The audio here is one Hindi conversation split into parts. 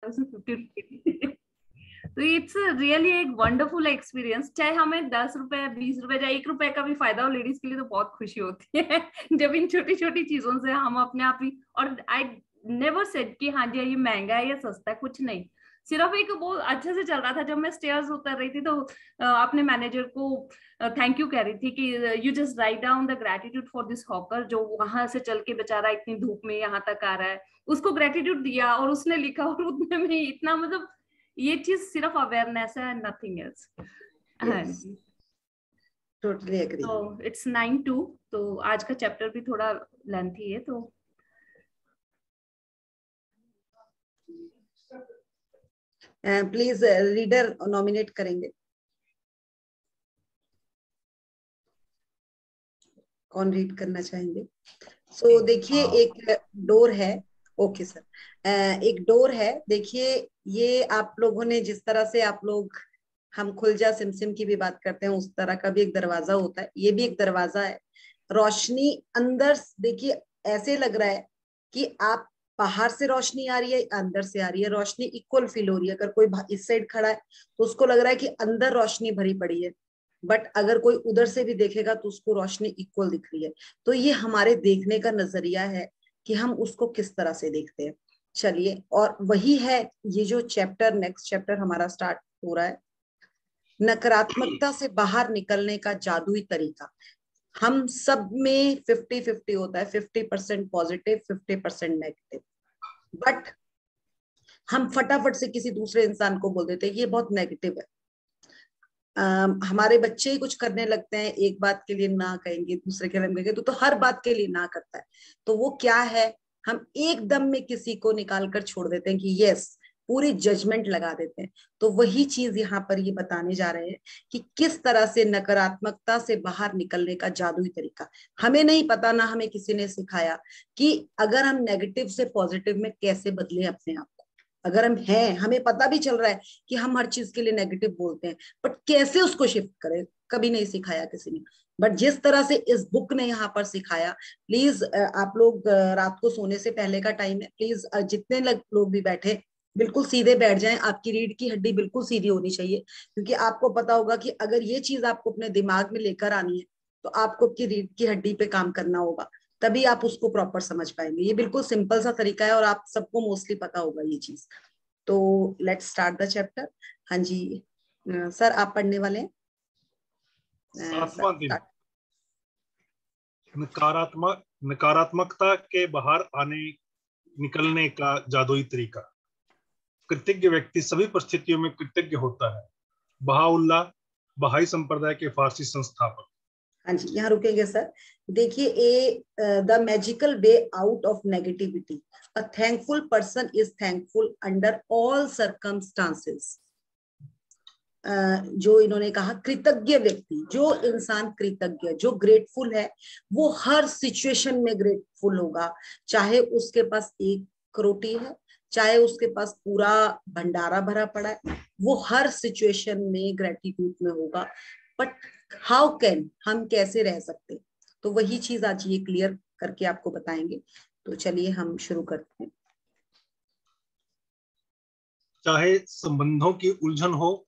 उसमें 50 रुपए। तो इट्स रियली एक वंडरफुल एक्सपीरियंस। चाहे हमें 10 रुपए 20 रुपए या 1 रुपए का भी फायदा हो, लेडीज के लिए तो बहुत खुशी होती है जब इन छोटी छोटी चीजों से हम अपने आप ही। और आई नेवर सेड कि हाँ जी ये महंगा है या सस्ता है, कुछ नहीं। सिर्फ एक वो अच्छे से चल रहा था। जब मैं स्टेयर्स उतर रही थी तो अपने मैनेजर को थैंक यू कह रही थी कि you just write down the gratitude for this hawker, जो वहां से चल के बेचारा इतनी धूप में यहाँ तक आ रहा है। उसको ग्रेटिट्यूड दिया और उसने लिखा, और उतने में ही इतना, मतलब ये चीज सिर्फ अवेयरनेस है, नथिंग एल्स। हाँ Yes, जी। totally agree. तो इट्स 9:02, तो आज का चैप्टर भी थोड़ा लेंथी है, तो प्लीज रीडर नॉमिनेट करेंगे, कौन रीड करना चाहेंगे? सो देखिए एक डोर है। ओके सर, एक डोर है। देखिए ये आप लोगों ने जिस तरह से आप लोग हम खुलजा सिमसिम की भी बात करते हैं, उस तरह का भी एक दरवाजा होता है। ये भी एक दरवाजा है। रोशनी अंदर, देखिए ऐसे लग रहा है कि आप बाहर से रोशनी आ रही है, अंदर से आ रही है, रोशनी इक्वल फील हो रही है। अगर कोई इस साइड खड़ा है तो उसको लग रहा है कि अंदर रोशनी भरी पड़ी है, बट अगर कोई उधर से भी देखेगा तो उसको रोशनी इक्वल दिख रही है। तो ये हमारे देखने का नजरिया है कि हम उसको किस तरह से देखते हैं। चलिए, और वही है ये जो चैप्टर, नेक्स्ट चैप्टर हमारा स्टार्ट हो रहा है, नकारात्मकता से बाहर निकलने का जादुई तरीका। हम सब में 50-50 होता है, 50% पॉजिटिव, 50% नेगेटिव। बट हम फटाफट से किसी दूसरे इंसान को बोल देते हैं ये बहुत नेगेटिव है। हमारे बच्चे ही कुछ करने लगते हैं, एक बात के लिए ना कहेंगे, दूसरे के लिए कहेंगे, तो हर बात के लिए ना करता है। तो वो क्या है, हम एकदम में किसी को निकाल कर छोड़ देते हैं कि यस, पूरी जजमेंट लगा देते हैं। तो वही चीज यहाँ पर ये बताने जा रहे हैं कि किस तरह से नकारात्मकता से बाहर निकलने का जादुई तरीका। हमें नहीं पता, ना हमें किसी ने सिखाया कि अगर हम नेगेटिव से पॉजिटिव में कैसे बदले अपने आप को। अगर हम हैं, हमें पता भी चल रहा है कि हम हर चीज के लिए नेगेटिव बोलते हैं, बट कैसे उसको शिफ्ट करें, कभी नहीं सिखाया किसी ने। बट जिस तरह से इस बुक ने यहाँ पर सिखाया, प्लीज आप लोग, रात को सोने से पहले का टाइम है, प्लीज जितने लोग भी बैठे बिल्कुल सीधे बैठ जाएं। आपकी रीढ़ की हड्डी बिल्कुल सीधी होनी चाहिए, क्योंकि आपको पता होगा कि अगर ये चीज आपको अपने दिमाग में लेकर आनी है तो आपको आपकी रीढ़ की हड्डी पे काम करना होगा, तभी आप उसको प्रॉपर समझ पाएंगे। ये बिल्कुल सिंपल सा तरीका है और आप सबको मोस्टली पता होगा ये चीज। तो लेट्स स्टार्ट द चैप्टर। हाँ जी, सर आप पढ़ने वाले हैं? सातवां दिन, नकारात्मकता के बाहर आने निकलने का जादुई तरीका। कृतज्ञ व्यक्ति सभी परिस्थितियों में कृतज्ञ होता है। बहाउल्लाह, बहाई संप्रदाय के फारसी संस्थापक। हाँ जी, यहाँ रुकेंगे सर। देखिए, a the magical way out of negativity, a thankful person is thankful under all circumstances. जो इन्होंने कहा, कृतज्ञ व्यक्ति, जो इंसान कृतज्ञ, जो ग्रेटफुल है, वो हर सिचुएशन में ग्रेटफुल होगा। चाहे उसके पास एक रोटी है, चाहे उसके पास पूरा भंडारा भरा पड़ा है, वो हर सिचुएशन में ग्रेटिट्यूड में होगा। बट हाउ कैन, हम कैसे रह सकते, तो वही चीज आज ये क्लियर करके आपको बताएंगे। तो चलिए हम शुरू करते हैं। चाहे संबंधों की उलझन हो,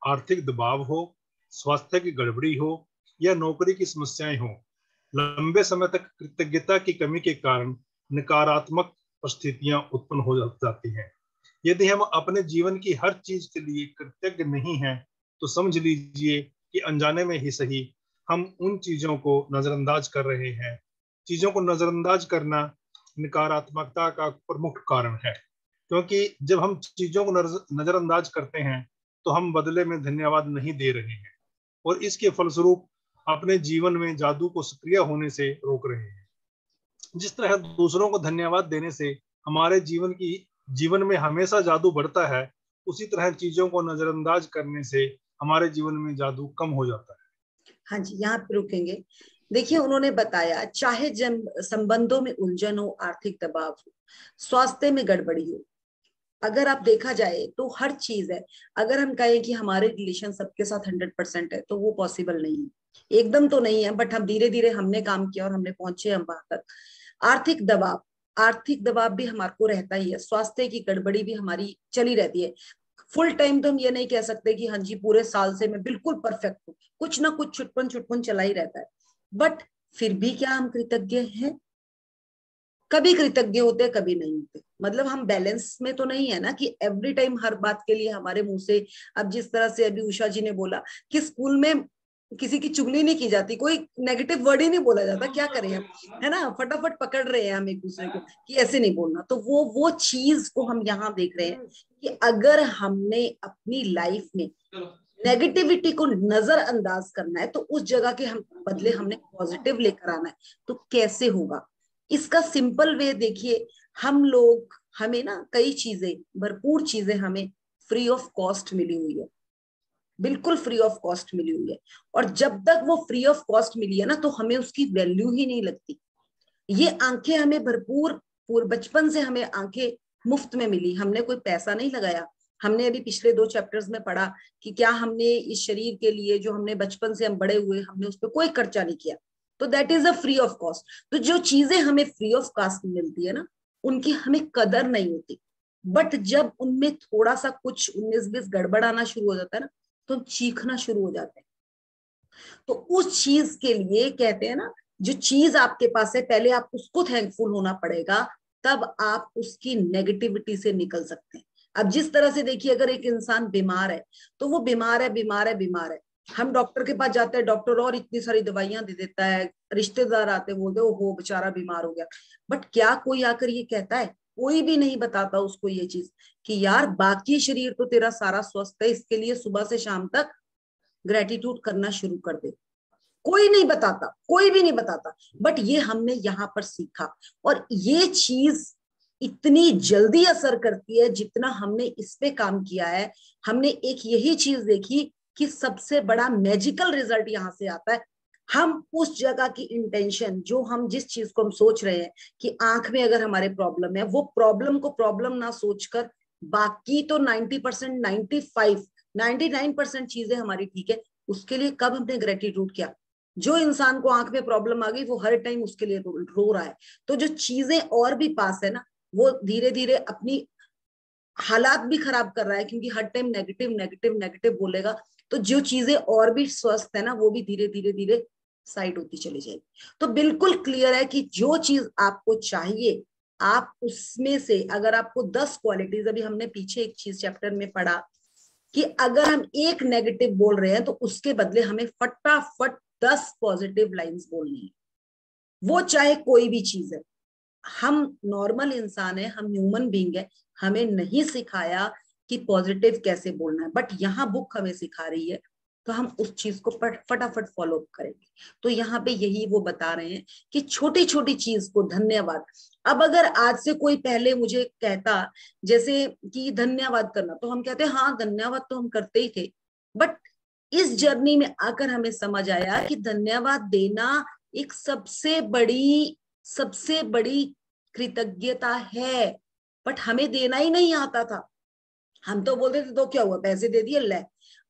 आर्थिक दबाव हो, स्वास्थ्य की गड़बड़ी हो या नौकरी की समस्याएं हो, लंबे समय तक कृतज्ञता की कमी के कारण नकारात्मक परिस्थितियां उत्पन्न हो जाती हैं। यदि हम अपने जीवन की हर चीज के लिए कृतज्ञ नहीं हैं, तो समझ लीजिए कि अनजाने में ही सही, हम उन चीजों को नजरअंदाज कर रहे हैं। चीजों को नजरअंदाज करना नकारात्मकता का प्रमुख कारण है, क्योंकि जब हम चीजों को नजरअंदाज करते हैं तो हम बदले में धन्यवाद नहीं दे रहे हैं, और इसके फलस्वरूप अपने जीवन में जादू को सक्रिय होने से रोक रहे हैं। जिस तरह दूसरों को धन्यवाद देने से हमारे जीवन में हमेशा जादू बढ़ता है, उसी तरह चीजों को नजरअंदाज करने से हमारे जीवन में जादू कम हो जाता है। हाँ जी, यहाँ पे रुकेंगे। देखिए, उन्होंने बताया चाहे संबंधों में उलझन हो, आर्थिक दबाव हो, स्वास्थ्य में गड़बड़ी हो, अगर आप देखा जाए तो हर चीज है। अगर हम कहें कि हमारे रिलेशन सबके साथ 100% है, तो वो पॉसिबल नहीं है, एकदम तो नहीं है, बट हम धीरे धीरे हमने काम किया और हमने पहुंचे हम वहां तक। आर्थिक दबाव, आर्थिक दबाव भी हमारे को रहता ही है, स्वास्थ्य की गड़बड़ी भी हमारी चली रहती है। फुल टाइम तो हम ये नहीं कह सकते कि हाँ जी पूरे साल से मैं बिल्कुल परफेक्ट हूँ, कुछ ना कुछ छुटपुन छुटपुन चला ही रहता है। बट फिर भी क्या हम कृतज्ञ हैं? कभी कृतज्ञ होते, कभी नहीं होते। मतलब हम बैलेंस में तो नहीं है ना कि एवरी टाइम हर बात के लिए हमारे मुंह से, अब जिस तरह से अभी उषा जी ने बोला कि स्कूल में किसी की चुगली नहीं की जाती, कोई नेगेटिव वर्ड ही नहीं बोला जाता, क्या करें हम, है ना, फटाफट पकड़ रहे हैं हम एक दूसरे को कि ऐसे नहीं बोलना। तो वो चीज को हम यहाँ देख रहे हैं कि अगर हमने अपनी लाइफ में नेगेटिविटी को नजरअंदाज करना है तो उस जगह के हम बदले हमने पॉजिटिव लेकर आना है। तो कैसे होगा इसका सिंपल वे देखिए, हम लोग, हमें ना कई चीजें, भरपूर चीजें हमें फ्री ऑफ कॉस्ट मिली हुई है, बिल्कुल फ्री ऑफ कॉस्ट मिली हुई है। और जब तक वो फ्री ऑफ कॉस्ट मिली है ना तो हमें उसकी वैल्यू ही नहीं लगती। ये आंखें हमें भरपूर, बचपन से हमें आंखें मुफ्त में मिली, हमने कोई पैसा नहीं लगाया। हमने अभी पिछले 2 चैप्टर्स में पढ़ा कि क्या हमने इस शरीर के लिए जो हमने बचपन से हम बड़े हुए, हमने उस पर कोई खर्चा नहीं किया, तो that is a free of cost. तो जो चीजें हमें फ्री ऑफ कॉस्ट मिलती है ना उनकी हमें कदर नहीं होती। बट जब उनमें थोड़ा सा कुछ 19-20 गड़बड़ आना शुरू हो जाता है ना तो हम चीखना शुरू हो जाते हैं। तो उस चीज के लिए कहते हैं ना, जो चीज आपके पास है पहले आप उसको थैंकफुल होना पड़ेगा, तब आप उसकी नेगेटिविटी से निकल सकते हैं। अब जिस तरह से देखिए, अगर एक इंसान बीमार है तो वो बीमार है, बीमार है, बीमार है, हम डॉक्टर के पास जाते हैं, डॉक्टर और इतनी सारी दवाइयां दे देता है, रिश्तेदार आते बोलते हो बेचारा बीमार हो गया। बट क्या कोई आकर ये कहता है? कोई भी नहीं बताता उसको ये चीज कि यार बाकी शरीर तो तेरा सारा स्वस्थ है, इसके लिए सुबह से शाम तक ग्रेटिट्यूड करना शुरू कर दे। कोई नहीं बताता, कोई भी नहीं बताता। बट ये हमने यहाँ पर सीखा, और ये चीज इतनी जल्दी असर करती है जितना हमने इस पे काम किया है। हमने एक यही चीज देखी कि सबसे बड़ा मैजिकल रिजल्ट यहाँ से आता है। हम उस जगह की इंटेंशन, जो हम जिस चीज को हम सोच रहे हैं कि आंख में अगर हमारे प्रॉब्लम है, वो प्रॉब्लम को प्रॉब्लम ना सोचकर बाकी तो 90%, 95, 99% चीजें हमारी ठीक है, उसके लिए कब हमने ग्रेटिट्यूड किया? जो इंसान को आंख में प्रॉब्लम आ गई वो हर टाइम उसके लिए रो रहा है। तो जो चीजें और भी पास है ना, वो धीरे धीरे अपनी हालात भी खराब कर रहा है, क्योंकि हर टाइम नेगेटिव नेगेटिव नेगेटिव बोलेगा। तो जो चीजें और भी स्वस्थ है ना वो भी धीरे धीरे धीरे साइड होती चली जाएगी। तो बिल्कुल क्लियर है कि जो चीज आपको चाहिए, आप उसमें से, अगर आपको 10 क्वालिटीज, अभी हमने पीछे एक चीज चैप्टर में पढ़ा कि अगर हम एक नेगेटिव बोल रहे हैं तो उसके बदले हमें फटाफट 10 पॉजिटिव लाइंस बोलनी है, वो चाहे कोई भी चीज है। हम नॉर्मल इंसान है, हम ह्यूमन बीइंग है, हमें नहीं सिखाया कि पॉजिटिव कैसे बोलना है, बट यहाँ बुक हमें सिखा रही है, तो हम उस चीज को फटाफट फॉलो अप करेंगे। तो यहाँ पे यही वो बता रहे हैं कि छोटी छोटी चीज को धन्यवाद। अब अगर आज से कोई पहले मुझे कहता जैसे कि धन्यवाद करना, तो हम कहते हैं हाँ धन्यवाद तो हम करते ही थे। बट इस जर्नी में आकर हमें समझ आया कि धन्यवाद देना एक सबसे बड़ी कृतज्ञता है। बट हमें देना ही नहीं आता था, हम तो बोलते थे तो क्या हुआ, पैसे दे दिए ले।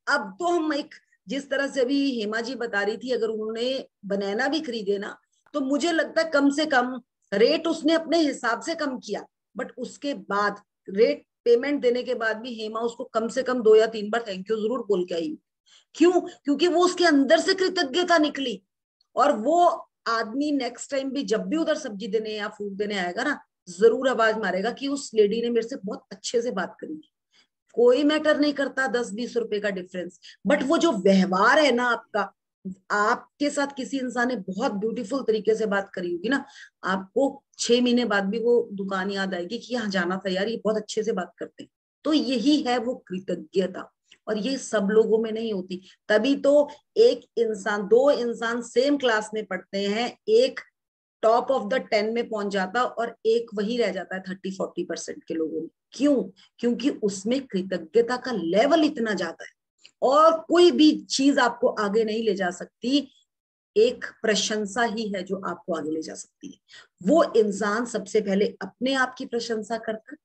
अब तो हम एक, जिस तरह से अभी हेमा जी बता रही थी, अगर उन्होंने बनाना भी खरीदे ना तो मुझे लगता है कम से कम रेट उसने अपने हिसाब से कम किया, बट उसके बाद रेट पेमेंट देने के बाद भी हेमा उसको कम से कम 2 या 3 बार थैंक यू जरूर बोल के आई। क्यों? क्योंकि वो उसके अंदर से कृतज्ञता निकली। और वो आदमी नेक्स्ट टाइम भी जब भी उधर सब्जी देने या फ्रूट देने आएगा ना, जरूर आवाज मारेगा कि उस लेडी ने मेरे से बहुत अच्छे से बात करी। कोई मैटर नहीं करता 10-20 रुपए का डिफरेंस, बट वो जो व्यवहार है ना आपका, आपके साथ किसी इंसान ने बहुत ब्यूटीफुल तरीके से बात करी होगी ना, आपको 6 महीने बाद भी वो दुकान याद आएगी कि यहाँ जाना था यार, ये बहुत अच्छे से बात करते हैं। तो यही है वो कृतज्ञता, और ये सब लोगों में नहीं होती। तभी तो एक इंसान, 2 इंसान सेम क्लास में पढ़ते हैं, एक टॉप ऑफ द 10 में पहुंच जाता और एक वही रह जाता है 30-40% के लोगों में। क्यों? क्योंकि उसमें कृतज्ञता का लेवल इतना ज्यादा है, और कोई भी चीज आपको आगे नहीं ले जा सकती, एक प्रशंसा ही है जो आपको आगे ले जा सकती है। वो इंसान सबसे पहले अपने आप की प्रशंसा करता है,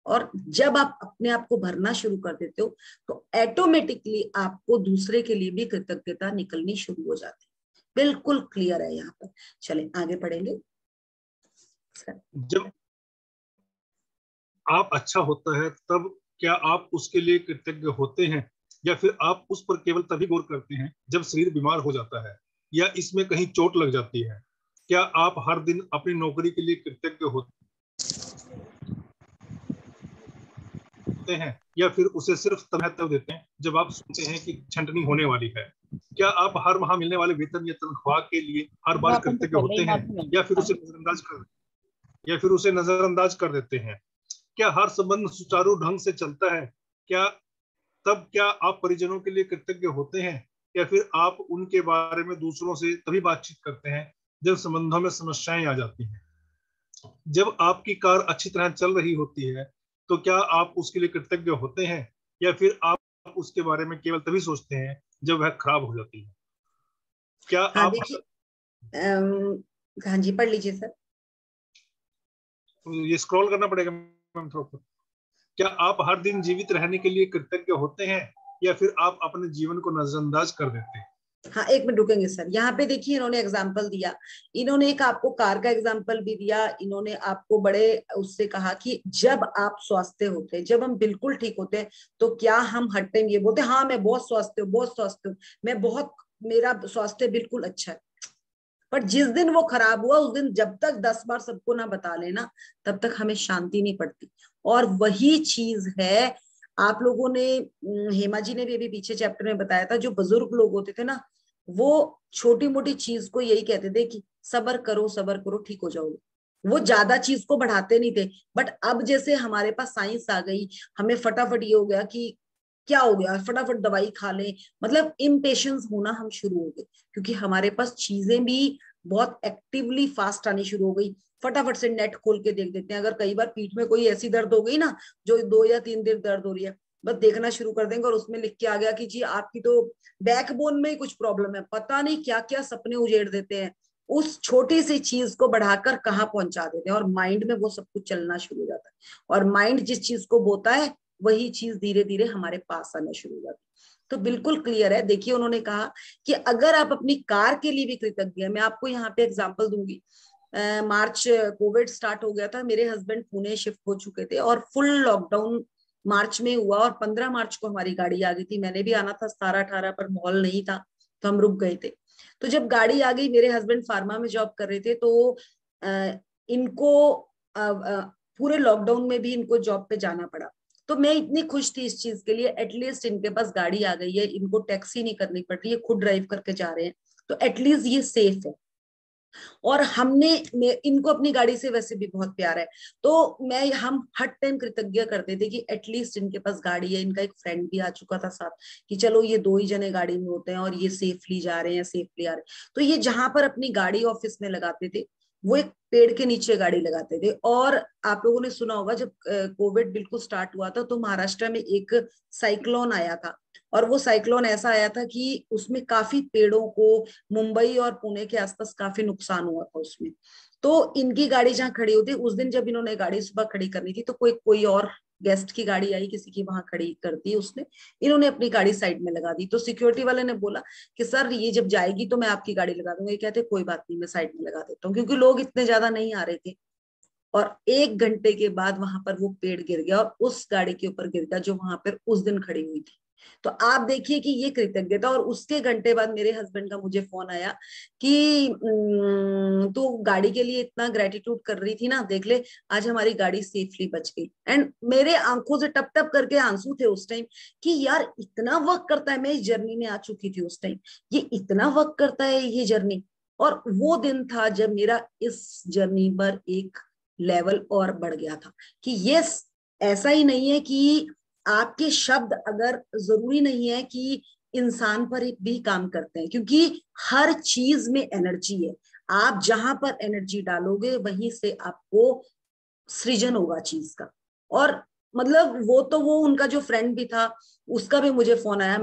और जब आप अपने आप को भरना शुरू कर देते हो तो ऑटोमेटिकली आपको दूसरे के लिए भी कृतज्ञता निकलनी शुरू हो जाती है। बिल्कुल क्लियर है यहाँ पर। चलें आगे पढ़ेंगे। जब आप अच्छा होता है तब क्या आप उसके लिए कृतज्ञ होते हैं, या फिर आप उस पर केवल तभी गौर करते हैं जब शरीर बीमार हो जाता है या इसमें कहीं चोट लग जाती है? क्या आप हर दिन अपनी नौकरी के लिए कृतज्ञ होते हैं, या फिर उसे सिर्फ तब महत्व देते हैं जब आप सोचते हैं कि छंटनी होने वाली है? क्या आप हर माह मिलने वाले वेतन या तनख्वाह के लिए हर बार कृतज्ञ होते हैं, या फिर उसे नजरअंदाज कर देते हैं? क्या हर संबंध सुचारू ढंग से चलता है, क्या आप परिजनों के लिए कृतज्ञ होते हैं, या फिर आप उनके बारे में दूसरों से तभी बातचीत करते हैं जब संबंधों में समस्याएं आ जाती हैं? जब आपकी कार अच्छी तरह चल रही होती है तो क्या आप उसके लिए कृतज्ञ होते हैं, या फिर आप उसके बारे में केवल तभी सोचते हैं जब वह खराब हो जाती है? क्या हाँ आप देखिए, हाँ जी पढ़ लीजिए सर। ये स्क्रॉल करना पड़ेगा मैम थोड़ा सा। क्या आप हर दिन जीवित रहने के लिए कृतज्ञ होते हैं, या फिर आप अपने जीवन को नजरअंदाज कर देते हैं? हाँ एक मिनट रुकेंगे सर, यहाँ पे देखिए इन्होंने एग्जाम्पल दिया, इन्होंने एक आपको कार का एग्जाम्पल भी दिया, इन्होंने आपको बड़े उससे कहा कि जब आप स्वस्थ होते हैं, जब हम बिल्कुल ठीक होते हैं, तो क्या हम हर टाइम ये बोलते हैं हाँ मैं बहुत स्वस्थ हूँ, बहुत स्वस्थ हूँ, मैं बहुत, मेरा स्वास्थ्य बिल्कुल अच्छा है। पर जिस दिन वो खराब हुआ उस दिन जब तक 10 बार सबको ना बता लेना तब तक हमें शांति नहीं पड़ती। और वही चीज है, आप लोगों ने, हेमा जी ने भी अभी पीछे चैप्टर में बताया था, जो बुजुर्ग लोग होते थे ना, वो छोटी मोटी चीज को यही कहते थे कि सबर करो ठीक हो जाओगे। वो ज्यादा चीज को बढ़ाते नहीं थे। बट अब जैसे हमारे पास साइंस आ गई, हमें फटाफट ये हो गया कि क्या हो गया, फटाफट दवाई खा ले, मतलब इम्पेशंस होना हम शुरू हो गए, क्योंकि हमारे पास चीजें भी बहुत एक्टिवली फास्ट आनी शुरू हो गई। फटाफट से नेट खोल के देख देते हैं, अगर कई बार पीठ में कोई ऐसी दर्द हो गई ना जो 2 या 3 दिन दर्द हो रही है, बस देखना शुरू कर देंगे और उसमें लिख के आ गया कि जी आपकी तो बैकबोन में ही कुछ प्रॉब्लम है, पता नहीं क्या क्या सपने उजेड़ देते हैं, उस छोटी सी चीज को बढ़ाकर कहाँ पहुंचा देते हैं, और माइंड में वो सब कुछ चलना शुरू हो जाता है, और माइंड जिस चीज को बोता है वही चीज धीरे धीरे हमारे पास आना शुरू हो जाती है। तो बिल्कुल क्लियर है। देखिए उन्होंने कहा कि अगर आप अपनी कार के लिए भी कृतज्ञ है, मैं आपको यहाँ पे एग्जांपल दूंगी। मार्च कोविड स्टार्ट हो गया था, मेरे हस्बैंड पुणे शिफ्ट हो चुके थे और फुल लॉकडाउन मार्च में हुआ, और 15 मार्च को हमारी गाड़ी आ गई थी। मैंने भी आना था 17-18 पर माहौल नहीं था तो हम रुक गए थे। तो जब गाड़ी आ गई, मेरे हस्बैंड फार्मा में जॉब कर रहे थे, तो इनको पूरे लॉकडाउन में भी इनको जॉब पे जाना पड़ा। तो मैं इतनी खुश थी इस चीज के लिए, एटलीस्ट इनके पास गाड़ी आ गई है, इनको टैक्सी नहीं करनी पड़ रही है, खुद ड्राइव करके जा रहे हैं, तो एटलीस्ट ये सेफ है। और हमने, इनको अपनी गाड़ी से वैसे भी बहुत प्यार है, तो हम हर टाइम कृतज्ञ करते थे कि एटलीस्ट इनके पास गाड़ी है। इनका एक फ्रेंड भी आ चुका था साथ कि चलो ये 2 ही जने गाड़ी में होते हैं और ये सेफली जा रहे हैं, सेफली आ रहे हैं। तो ये जहां पर अपनी गाड़ी ऑफिस में लगाते थे, वो एक पेड़ के नीचे गाड़ी लगाते थे। और आप लोगों ने सुना होगा जब कोविड बिल्कुल स्टार्ट हुआ था तो महाराष्ट्र में एक साइक्लोन आया था, और वो साइक्लोन ऐसा आया था कि उसमें काफी पेड़ों को, मुंबई और पुणे के आसपास काफी नुकसान हुआ था उसमें। तो इनकी गाड़ी जहाँ खड़ी होती, उस दिन जब इन्होंने गाड़ी सुबह खड़ी करनी थी तो कोई कोई और गेस्ट की गाड़ी आई, किसी की वहां खड़ी कर दी उसने, इन्होंने अपनी गाड़ी साइड में लगा दी। तो सिक्योरिटी वाले ने बोला कि सर ये जब जाएगी तो मैं आपकी गाड़ी लगा दूंगा। ये कहते कोई बात नहीं, मैं साइड में लगा देता हूँ, क्योंकि लोग इतने ज्यादा नहीं आ रहे थे। और 1 घंटे के बाद वहां पर वो पेड़ गिर गया और उस गाड़ी के ऊपर गिर गया जो वहां पर उस दिन खड़ी हुई थी। तो आप देखिए कि ये कृतज्ञता। और उसके घंटे बाद मेरे हस्बैंड का मुझे फोन आया कि तू गाड़ी के लिए इतना ग्रेटिट्यूड कर रही थी ना, देख ले आज हमारी गाड़ी सेफली बच गई। एंड मेरे आंखों से टप टप करके आंसू थे उस टाइम कि यार इतना वर्क करता है। मैं इस जर्नी में आ चुकी थी उस टाइम, ये इतना वर्क करता है ये जर्नी। और वो दिन था जब मेरा इस जर्नी पर एक लेवल और बढ़ गया था कि यस, ऐसा ही नहीं है कि आपके शब्द अगर जरूरी नहीं है कि इंसान पर भी काम करते हैं, क्योंकि हर चीज में एनर्जी है। आप जहां पर एनर्जी डालोगे वहीं से आपको सृजन होगा चीज का। और मतलब वो तो, वो उनका जो फ्रेंड भी था उसका भी मुझे फोन आया,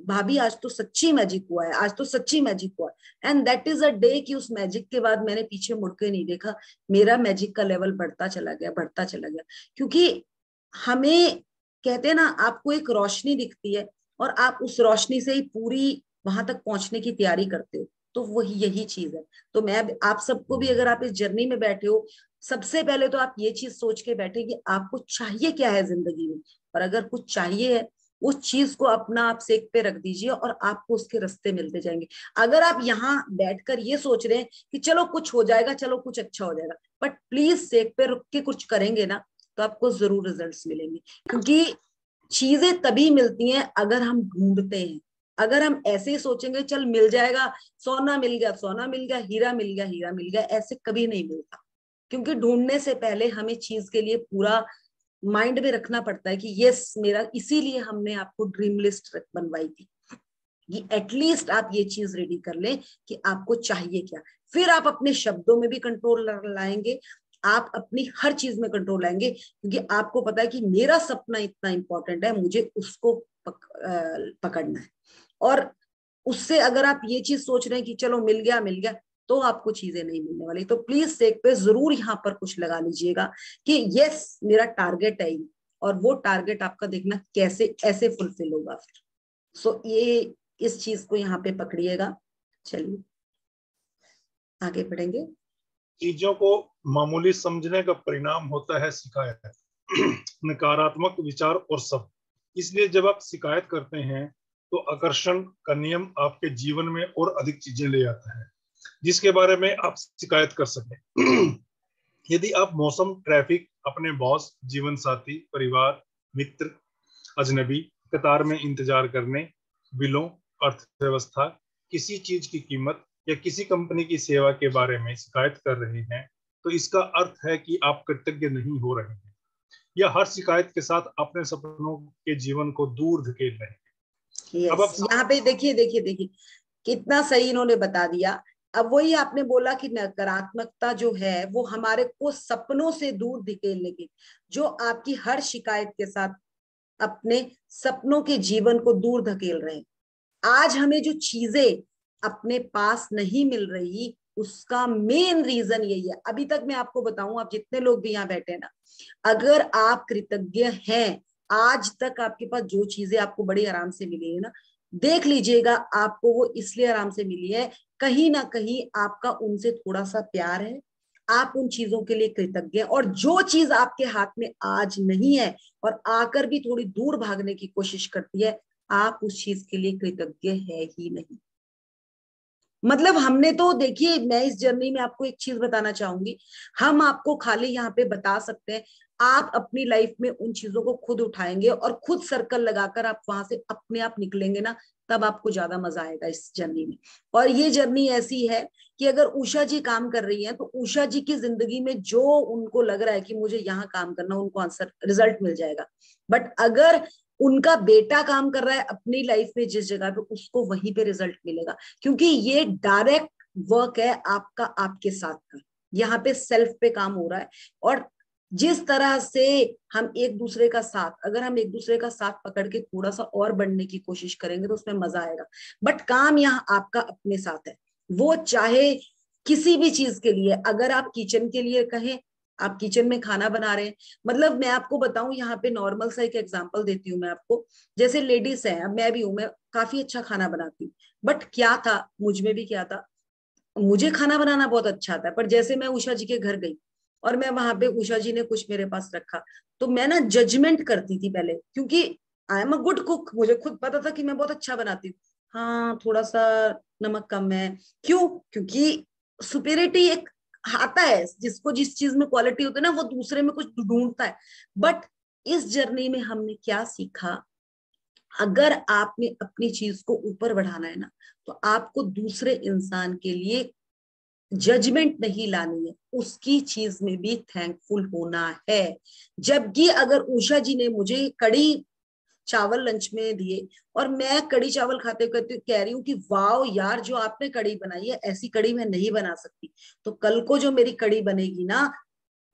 भाभी आज तो सच्ची मैजिक हुआ है, आज तो सच्ची मैजिक हुआ है। And that is a day कि उस मैजिक के बाद मैंने पीछे मुड़ के नहीं देखा, मेरा मैजिक का लेवल बढ़ता चला गया, बढ़ता चला गया। क्योंकि हमें कहते हैं ना, आपको एक रोशनी दिखती है और आप उस रोशनी से ही पूरी वहां तक पहुंचने की तैयारी करते हो, तो वही यही चीज है। तो मैं आप सबको भी, अगर आप इस जर्नी में बैठे हो, सबसे पहले तो आप ये चीज सोच के बैठे कि आपको चाहिए क्या है जिंदगी में। और अगर कुछ चाहिए है, उस चीज को अपना आप सेक पे रख दीजिए और आपको उसके रास्ते मिलते जाएंगे। अगर आप यहाँ बैठकर ये सोच रहे हैं कि चलो कुछ हो जाएगा, चलो कुछ अच्छा हो जाएगा, बट प्लीज सेक पे रुक के कुछ करेंगे ना, तो आपको जरूर रिजल्ट्स मिलेंगे। क्योंकि चीजें तभी मिलती हैं अगर हम ढूंढते हैं। अगर हम ऐसे ही सोचेंगे चल मिल जाएगा, सोना मिल गया सोना मिल गया, हीरा मिल गया हीरा मिल गया, ऐसे कभी नहीं मिलता। क्योंकि ढूंढने से पहले हमें चीज के लिए पूरा माइंड में रखना पड़ता है कि यस मेरा, इसीलिए हमने आपको ड्रीम लिस्ट बनवाई थी कि एटलीस्ट आप ये चीज रेडी कर लें कि आपको चाहिए क्या। फिर आप अपने शब्दों में भी कंट्रोल लाएंगे, आप अपनी हर चीज में कंट्रोल लाएंगे, क्योंकि आपको पता है कि मेरा सपना इतना इंपॉर्टेंट है, मुझे उसको पकड़ना है। और उससे अगर आप ये चीज सोच रहे हैं कि चलो मिल गया, तो आपको चीजें नहीं मिलने वाली। तो प्लीज सेक पे जरूर यहाँ पर कुछ लगा लीजिएगा कि यस मेरा टारगेट है, और वो टारगेट आपका देखना कैसे ऐसे फुलफिल होगा फिर। सो ये इस चीज को यहाँ पे पकड़िएगा। चलिए आगे बढ़ेंगे। चीजों को मामूली समझने का परिणाम होता है शिकायत, नकारात्मक विचार और शब्द। इसलिए जब आप शिकायत करते हैं तो आकर्षण का नियम आपके जीवन में और अधिक चीजें ले आता है जिसके बारे में आप शिकायत कर सकें। यदि आप मौसम, ट्रैफिक, अपने बॉस, जीवन साथी, परिवार, मित्र, अजनबी, कतार में इंतजार करने, बिलों, अर्थव्यवस्था, किसी चीज की कीमत या किसी कंपनी की सेवा के बारे में शिकायत कर रहे हैं, तो इसका अर्थ है कि आप कृतज्ञ नहीं हो रहे हैं या हर शिकायत के साथ अपने सपनों के जीवन को दूर धकेल रहे हैं। यस, यहाँ पे देखिए कितना सही इन्होंने बता दिया। अब वही आपने बोला कि नकारात्मकता जो है वो हमारे को सपनों से दूर धकेलने की, जो आपकी हर शिकायत के साथ अपने सपनों के जीवन को दूर धकेल रहे हैं। आज हमें जो चीजें अपने पास नहीं मिल रही, उसका मेन रीजन यही है। अभी तक मैं आपको बताऊं, आप जितने लोग भी यहाँ बैठे हैं ना, अगर आप कृतज्ञ हैं, आज तक आपके पास जो चीजें आपको बड़ी आराम से मिली है ना, देख लीजिएगा आपको वो इसलिए आराम से मिली है, कहीं ना कहीं आपका उनसे थोड़ा सा प्यार है, आप उन चीजों के लिए कृतज्ञ हैं। और जो चीज आपके हाथ में आज नहीं है और आकर भी थोड़ी दूर भागने की कोशिश करती है, आप उस चीज के लिए कृतज्ञ है ही नहीं। मतलब हमने तो, देखिए मैं इस जर्नी में आपको एक चीज बताना चाहूंगी, हम आपको खाली यहाँ पे बता सकते हैं, आप अपनी लाइफ में उन चीजों को खुद उठाएंगे और खुद सर्कल लगाकर आप वहां से अपने आप निकलेंगे ना, तब आपको ज्यादा मजा आएगा इस जर्नी में। और ये जर्नी ऐसी है कि अगर उषा जी काम कर रही हैं तो उषा जी की जिंदगी में जो उनको लग रहा है कि मुझे यहाँ काम करना, उनको आंसर रिजल्ट मिल जाएगा। बट अगर उनका बेटा काम कर रहा है अपनी लाइफ में जिस जगह पे, उसको वहीं पे रिजल्ट मिलेगा, क्योंकि ये डायरेक्ट वर्क है आपका आपके साथ का। यहाँ पे सेल्फ पे काम हो रहा है। और जिस तरह से हम एक दूसरे का साथ, अगर हम एक दूसरे का साथ पकड़ के थोड़ा सा और बढ़ने की कोशिश करेंगे तो उसमें मजा आएगा। बट काम यहाँ आपका अपने साथ है, वो चाहे किसी भी चीज के लिए। अगर आप किचन के लिए कहें, आप किचन में खाना बना रहे हैं, मतलब मैं आपको बताऊं, यहाँ पे नॉर्मल सा एक एग्जांपल देती हूँ मैं आपको। जैसे लेडीज है, अब मैं भी हूँ, मैं काफी अच्छा खाना बनाती हूँ, बट क्या था मुझ में भी, क्या था, मुझे खाना बनाना बहुत अच्छा आता है। पर जैसे मैं उषा जी के घर गई और मैं वहां पे, उषा जी ने कुछ मेरे पास रखा, तो मैं ना जजमेंट करती थी पहले, क्योंकि I am a good cook, मुझे खुद पता था कि मैं बहुत अच्छा बनाती हूँ। हाँ थोड़ा सा नमक कम है, क्यों? क्योंकि सुपेरिटी एक आता है, जिसको जिस चीज में क्वालिटी होती है ना, वो दूसरे में कुछ ढूंढता है। बट इस जर्नी में हमने क्या सीखा, अगर आपने अपनी चीज को ऊपर बढ़ाना है ना, तो आपको दूसरे इंसान के लिए जजमेंट नहीं लानी है, उसकी चीज में भी थैंकफुल होना है। जबकि अगर उषा जी ने मुझे कड़ी चावल लंच में दिए और मैं कड़ी चावल खाते करते कह रही हूँ कि वाओ यार, जो आपने कड़ी बनाई है, ऐसी कड़ी मैं नहीं बना सकती, तो कल को जो मेरी कड़ी बनेगी ना,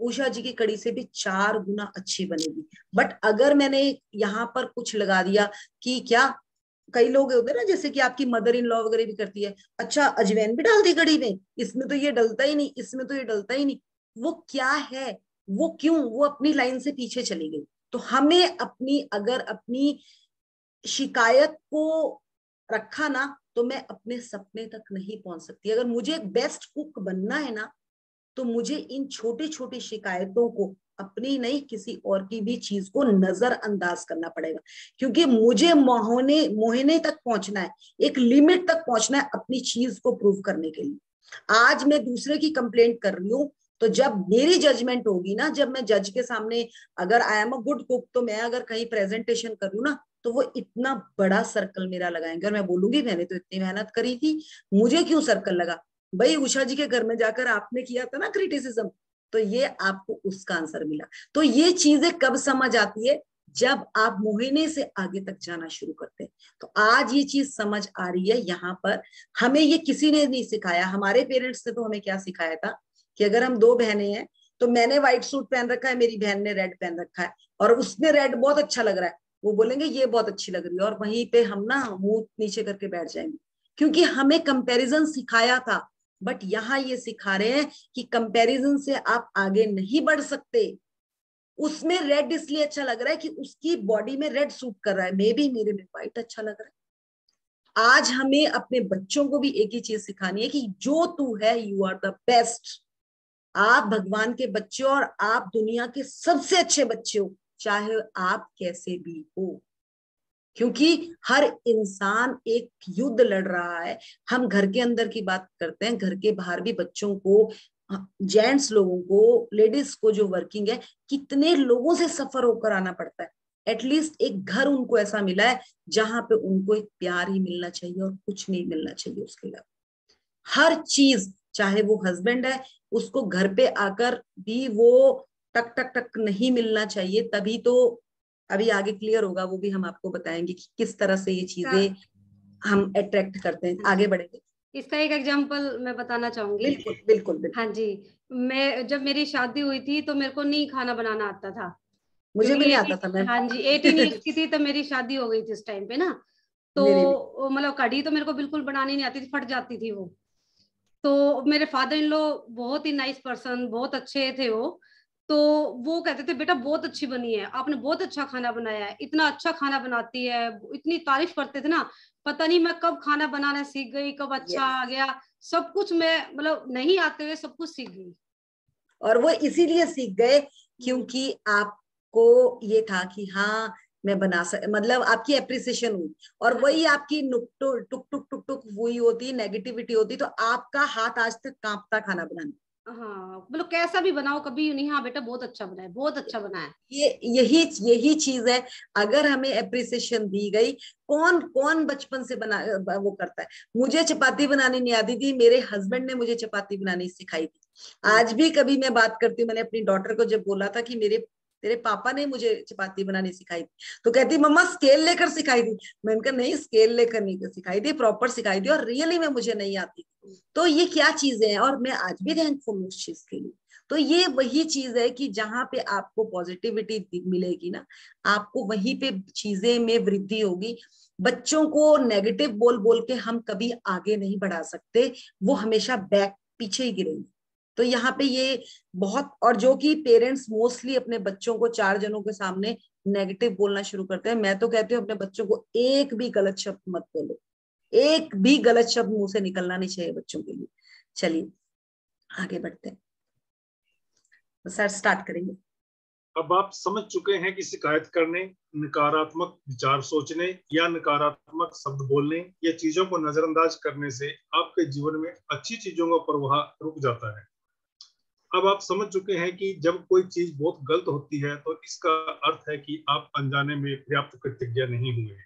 उषा जी की कड़ी से भी 4 गुना अच्छी बनेगी। बट अगर मैंने यहाँ पर कुछ लगा दिया कि क्या, कई लोग होते हैं ना, जैसे कि आपकी मदर इन लॉ वगैरह भी करती है, अच्छा अजवाइन भी डाल दी कड़ी में, इसमें तो ये डलता ही नहीं, इसमें तो ये डलता ही नहीं, वो क्या है, वो क्यों, वो अपनी लाइन से पीछे चली गई। तो हमें अपनी, अगर अपनी शिकायत को रखा ना, तो मैं अपने सपने तक नहीं पहुंच सकती। अगर मुझे एक बेस्ट कुक बनना है ना, तो मुझे इन छोटी छोटी शिकायतों को, अपनी नहीं किसी और की भी चीज को नजरअंदाज करना पड़ेगा, क्योंकि मुझे मोहने तक पहुंचना है, एक लिमिट तक पहुंचना है अपनी चीज को प्रूव करने के लिए। आज मैं दूसरे की कंप्लेंट कर रही हूँ, तो जब मेरी जजमेंट होगी ना, जब मैं जज के सामने, अगर I am a good cook, तो मैं अगर कहीं प्रेजेंटेशन कर रही हूँ ना, तो वो इतना बड़ा सर्कल मेरा लगाएंगे और मैं बोलूंगी मैंने तो इतनी मेहनत करी थी, मुझे क्यों सर्कल लगा। भाई उषा जी के घर में जाकर आपने किया था ना क्रिटिसिज्म, तो ये आपको उसका आंसर मिला। तो ये चीजें कब समझ आती है, जब आप मोहिनी से आगे तक जाना शुरू करते हैं। तो आज ये चीज समझ आ रही है यहाँ पर। हमें ये किसी ने नहीं सिखाया, हमारे पेरेंट्स ने तो हमें क्या सिखाया था कि अगर हम दो बहनें हैं, तो मैंने व्हाइट सूट पहन रखा है, मेरी बहन ने रेड पहन रखा है, और उसने रेड बहुत अच्छा लग रहा है, वो बोलेंगे ये बहुत अच्छी लग रही है, और वहीं पे हम ना मुंह नीचे करके बैठ जाएंगे, क्योंकि हमें कंपैरिजन सिखाया था। बट यहाँ ये सिखा रहे हैं कि कंपैरिजन से आप आगे नहीं बढ़ सकते। उसमें रेड इसलिए अच्छा लग रहा है कि उसकी बॉडी में रेड सूट कर रहा है, मे बी मेरे में व्हाइट अच्छा लग रहा है। आज हमें अपने बच्चों को भी एक ही चीज सिखानी है कि जो तू है, यू आर द बेस्ट। आप भगवान के बच्चे हो, और आप दुनिया के सबसे अच्छे बच्चे हो, चाहे आप कैसे भी हो, क्योंकि हर इंसान एक युद्ध लड़ रहा है। हम घर के अंदर की बात करते हैं, घर के बाहर भी बच्चों को, जेंट्स लोगों को, लेडीज को जो वर्किंग है, कितने लोगों से सफर होकर आना पड़ता है। एटलीस्ट एक घर उनको ऐसा मिला है जहां पे उनको एक प्यार ही मिलना चाहिए और कुछ नहीं मिलना चाहिए उसके अलावा। हर चीज, चाहे वो हस्बैंड है, उसको घर पे आकर भी वो टक टक टक नहीं मिलना चाहिए। तभी तो अभी आगे क्लियर होगा, वो भी हम आपको बताएंगे कि किस तरह से ये चीजें हम अट्रैक्ट करते हैं। आगे बढ़ेंगे। इसका एक एग्जांपल मैं बताना चाहूंगी। बिल्कुल बिल्कुल बिल्कुल। हाँ जी, मैं जब मेरी शादी हुई थी तो मेरे को नहीं खाना बनाना आता था, मुझे भी नहीं आता था। मैं हाँ जी 18 ईयर्स की थी तब मेरी शादी हो गई थी उस टाइम पे ना। तो मतलब कढ़ी तो मेरे को बिल्कुल बनानी नहीं आती थी, फट जाती थी वो। तो मेरे फादर इन लॉ बहुत ही नाइस पर्सन, बहुत अच्छे थे वो। तो वो कहते थे बेटा बहुत अच्छी बनी है, आपने बहुत अच्छा खाना बनाया है, इतना अच्छा खाना बनाती है, इतनी तारीफ करते थे ना। पता नहीं मैं कब खाना बनाना सीख गई, कब अच्छा आ गया, सब कुछ मैं मतलब नहीं आते हुए सब कुछ सीख गई। और वो इसीलिए सीख गए क्योंकि आपको ये था कि हाँ मैं बना मतलब आपकी एप्रिसिएशन हुई, और वही आपकी टुक टुक टुक टुक हुई होती, नेगेटिविटी होती, तो आपका हाथ आज तक कांपता खाना बनाने। हाँ मतलब कैसा भी बनाओ कभी नहीं, हाँ बेटा बहुत अच्छा बना है, बहुत अच्छा बना है। यही चीज है। अगर हमें एप्रिसिएशन दी गई, कौन कौन बचपन से बना वो करता है। मुझे चपाती बनानी नहीं आती थी, मेरे हस्बैंड ने मुझे चपाती बनानी सिखाई थी। आज भी कभी मैं बात करती हूँ, मैंने अपनी डॉटर को जब बोला था कि तेरे पापा ने मुझे चपाती बनानी सिखाई थी, तो कहती मम्मा स्केल लेकर सिखाई थी। मैंने कहा नहीं, स्केल लेकर नहीं सिखाई थी, प्रॉपर सिखाई थी, और रियली में मुझे नहीं आती। तो ये क्या चीजें हैं, और मैं आज भी थैंकफुल हूँ उस चीज के लिए। तो ये वही चीज है कि जहां पे आपको पॉजिटिविटी मिलेगी ना, आपको वहीं पे चीजें में वृद्धि होगी। बच्चों को नेगेटिव बोल बोल के हम कभी आगे नहीं बढ़ा सकते, वो हमेशा बैक पीछे ही गिरेंगे। तो यहाँ पे ये बहुत, और जो कि पेरेंट्स मोस्टली अपने बच्चों को 4 जनों के सामने नेगेटिव बोलना शुरू करते हैं। मैं तो कहती हूँ अपने बच्चों को एक भी गलत शब्द मत बोलो, एक भी गलत शब्द मुंह से निकलना नहीं चाहिए बच्चों के लिए। चलिए आगे बढ़ते हैं, तो सर स्टार्ट करेंगे। अब आप समझ चुके हैं कि शिकायत करने, नकारात्मक विचार सोचने या नकारात्मक शब्द बोलने या चीजों को नजरअंदाज करने से आपके जीवन में अच्छी चीजों का प्रवाह रुक जाता है। अब आप समझ चुके हैं कि जब कोई चीज बहुत गलत होती है तो इसका अर्थ है कि आप अनजाने में पर्याप्त कृतज्ञ नहीं हुए।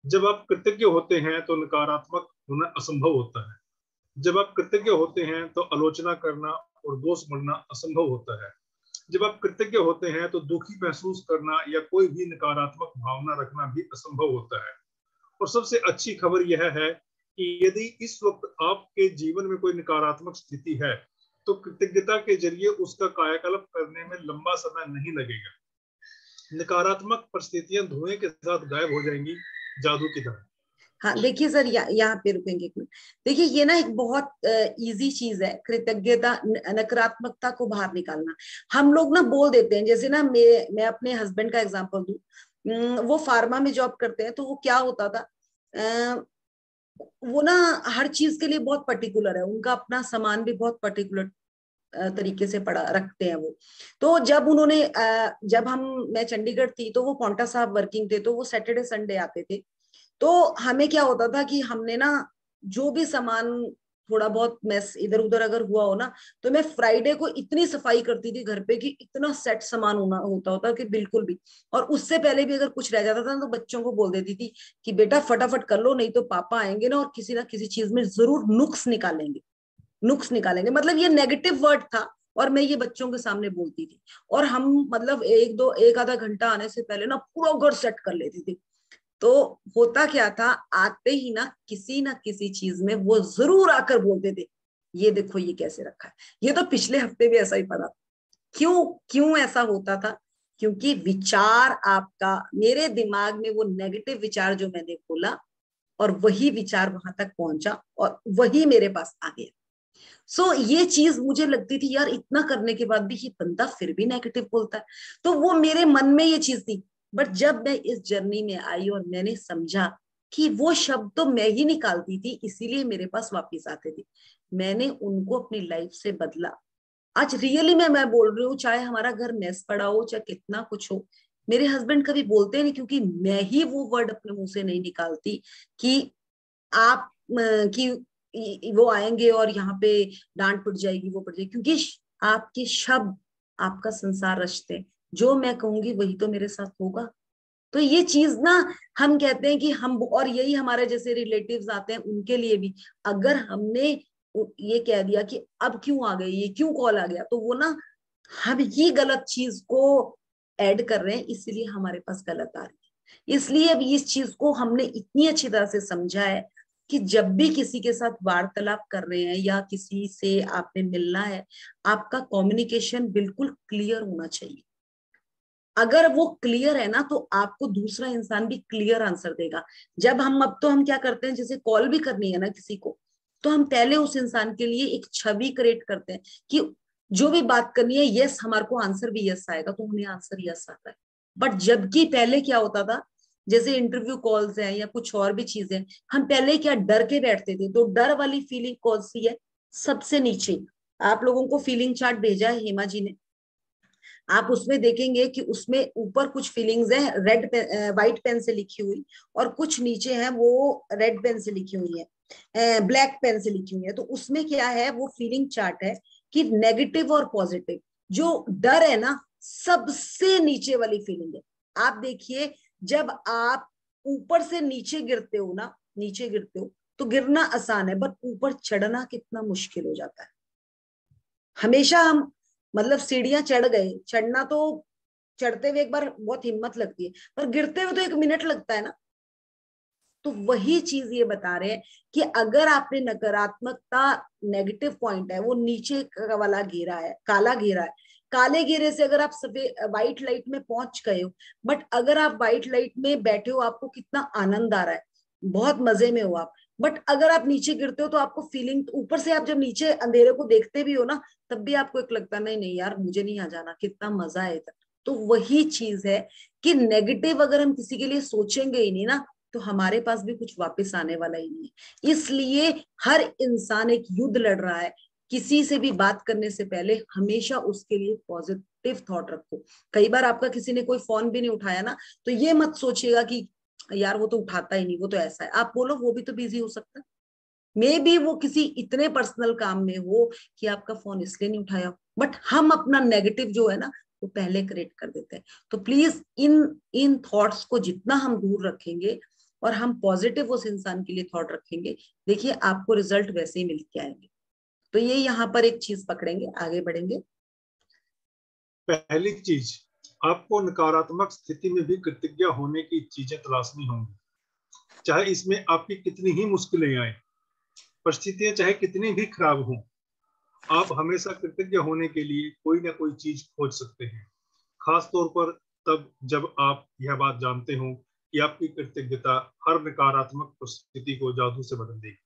जब आप कृतज्ञ होते हैं तो नकारात्मक होना असंभव होता है। जब आप कृतज्ञ होते हैं तो आलोचना करना और दोष बढ़ना असंभव होता है। जब आप कृतज्ञ होते हैं तो दुखी महसूस करना या कोई भी नकारात्मक भावना रखना भी असंभव होता है। और सबसे अच्छी खबर यह है कि यदि इस वक्त आपके जीवन में कोई नकारात्मक स्थिति है तो कृतज्ञता के जरिए उसका कायाकल्प करने में लंबा समय नहीं लगेगा। नकारात्मक परिस्थितियां धुएं के साथ गायब हो जाएंगी, जादू की तरह। हाँ देखिए सर, यहाँ पे रुकेंगे एक मिनट। देखिए ये ना एक बहुत इजी चीज है, कृतज्ञता, नकारात्मकता को बाहर निकालना। हम लोग ना बोल देते हैं, जैसे ना मैं अपने हस्बैंड का एग्जांपल दूं। वो फार्मा में जॉब करते हैं, तो वो क्या होता था, वो ना हर चीज के लिए बहुत पर्टिकुलर है, उनका अपना सामान भी बहुत पर्टिकुलर तरीके से पड़ा रखते हैं वो। तो जब उन्होंने मैं चंडीगढ़ थी तो वो पौंटा साहब वर्किंग थे, तो वो सैटरडे संडे आते थे। तो हमें क्या होता था कि हमने ना जो भी सामान थोड़ा बहुत मैस इधर उधर अगर हुआ हो ना, तो मैं फ्राइडे को इतनी सफाई करती थी घर पे कि इतना सेट सामान होता कि बिल्कुल भी। और उससे पहले भी अगर कुछ रह जाता था तो बच्चों को बोल देती थी कि बेटा फटाफट कर लो, नहीं तो पापा आएंगे ना और किसी ना किसी चीज में जरूर नुक्स निकालेंगे, नुक्स निकालेंगे। मतलब ये नेगेटिव वर्ड था और मैं ये बच्चों के सामने बोलती थी। और हम मतलब एक आधा घंटा आने से पहले ना पूरा घर सेट कर लेती थी। तो होता क्या था, आते ही ना किसी चीज में वो जरूर आकर बोलते थे ये देखो ये कैसे रखा है। ये तो पिछले हफ्ते भी ऐसा ही पड़ा। क्यों क्यों ऐसा होता था? क्योंकि विचार आपका, मेरे दिमाग में वो नेगेटिव विचार जो मैंने बोला और वही विचार वहां तक पहुंचा और वही मेरे पास आ गया। ये चीज मुझे लगती थी यार इतना करने के बाद भी ये बंदा फिर भी नेगेटिव बोलता है। तो वो मेरे मन में ये चीज थी। बट जब मैं इस जर्नी में आई और मैंने समझा कि वो शब्द तो मैं ही निकालती थी, इसीलिए मेरे पास वापस आते थे, मैंने उनको अपनी लाइफ से बदला। आज रियली मैं बोल रही हूँ, चाहे हमारा घर मेस पड़ा हो, चाहे कितना कुछ हो, मेरे हस्बैंड कभी बोलते नहीं, क्योंकि मैं ही वो वर्ड अपने मुंह से नहीं निकालती कि आप कि वो आएंगे और यहाँ पे डांट पड़ जाएगी, वो पड़ जाएगी। क्योंकि आपके शब्द आपका संसार रचते हैं। जो मैं कहूंगी वही तो मेरे साथ होगा। तो ये चीज ना, हम कहते हैं कि हम, और यही हमारे जैसे रिलेटिव्स आते हैं उनके लिए भी, अगर हमने ये कह दिया कि अब क्यों आ गए, ये क्यों कॉल आ गया, तो वो ना हम ही गलत चीज को ऐड कर रहे हैं, इसलिए हमारे पास गलत आ रही है। इसलिए अब इस चीज को हमने इतनी अच्छी तरह से समझा है कि जब भी किसी के साथ वार्तालाप कर रहे हैं या किसी से आपने मिलना है, आपका कम्युनिकेशन बिल्कुल क्लियर होना चाहिए। अगर वो क्लियर है ना, तो आपको दूसरा इंसान भी क्लियर आंसर देगा। जब हम, अब तो हम क्या करते हैं, जैसे कॉल भी करनी है ना किसी को, तो हम पहले उस इंसान के लिए एक छवि क्रिएट करते हैं कि जो भी बात करनी है, यस, हमारे को आंसर भी यस आएगा, तो हमें आंसर यस आता है। बट जबकि पहले क्या होता था, जैसे इंटरव्यू कॉल्स हैं या कुछ और भी चीजें, हम पहले क्या डर के बैठते थे। तो डर वाली फीलिंग कौन सी है? सबसे नीचे आप लोगों को फीलिंग चार्ट भेजा है हेमा जी ने, आप उसमें देखेंगे कि उसमें ऊपर कुछ फीलिंग्स हैं रेड व्हाइट पेन से लिखी हुई, और कुछ नीचे है वो रेड पेन से लिखी हुई है, ब्लैक पेन से लिखी हुई है। तो उसमें क्या है, वो फीलिंग चार्ट है कि नेगेटिव और पॉजिटिव। जो डर है ना, सबसे नीचे वाली फीलिंग है। आप देखिए, जब आप ऊपर से नीचे गिरते हो ना, नीचे गिरते हो तो गिरना आसान है, बट ऊपर चढ़ना कितना मुश्किल हो जाता है। हमेशा हम मतलब सीढ़ियां चढ़ गए, चढ़ना तो चढ़ते हुए एक बार बहुत हिम्मत लगती है, पर गिरते हुए तो 1 मिनट लगता है ना। तो वही चीज ये बता रहे हैं कि अगर आपने नकारात्मकता, नेगेटिव पॉइंट है वो नीचे वाला घेरा है, काला घेरा है, काले घेरे से अगर आप सफेद व्हाइट लाइट में पहुंच गए हो, बट अगर आप व्हाइट लाइट में बैठे हो, आपको कितना आनंद आ रहा है, बहुत मजे में हो आप। बट अगर आप नीचे गिरते हो तो आपको फीलिंग, ऊपर से आप जब नीचे अंधेरे को देखते भी हो ना, तब भी आपको एक लगता नहीं नहीं यार मुझे नहीं आ जाना, कितना मजा है इधर। तो वही चीज है कि नेगेटिव अगर हम किसी के लिए सोचेंगे ही नहीं ना, तो हमारे पास भी कुछ वापस आने वाला ही नहीं है। इसलिए हर इंसान एक युद्ध लड़ रहा है। किसी से भी बात करने से पहले हमेशा उसके लिए पॉजिटिव थॉट रखो। कई बार आपका किसी ने कोई फोन भी नहीं उठाया ना, तो ये मत सोचिएगा कि यार वो तो उठाता ही नहीं, वो तो ऐसा है। आप बोलो वो भी तो बिजी हो सकता है, मे बी वो किसी इतने पर्सनल काम में हो कि आपका फोन इसलिए नहीं उठाया। बट हम अपना नेगेटिव जो है ना, वो पहले क्रिएट कर देते हैं। तो प्लीज इन इन थॉट्स को जितना हम दूर रखेंगे और हम पॉजिटिव उस इंसान के लिए थॉट रखेंगे, देखिए आपको रिजल्ट वैसे ही मिल के आएंगे। तो ये यहाँ पर एक चीज पकड़ेंगे, आगे बढ़ेंगे। पहली चीज, आपको नकारात्मक स्थिति में भी कृतज्ञ होने की चीजें तलाशनी होंगी, चाहे इसमें आपकी कितनी ही मुश्किलें आए, परिस्थितियां चाहे कितनी भी खराब हों, आप हमेशा कृतज्ञ होने के लिए कोई ना कोई चीज खोज सकते हैं। खास तौर पर तब जब आप यह बात जानते हो कि आपकी कृतज्ञता हर नकारात्मक परिस्थिति को जादू से बदल देगी।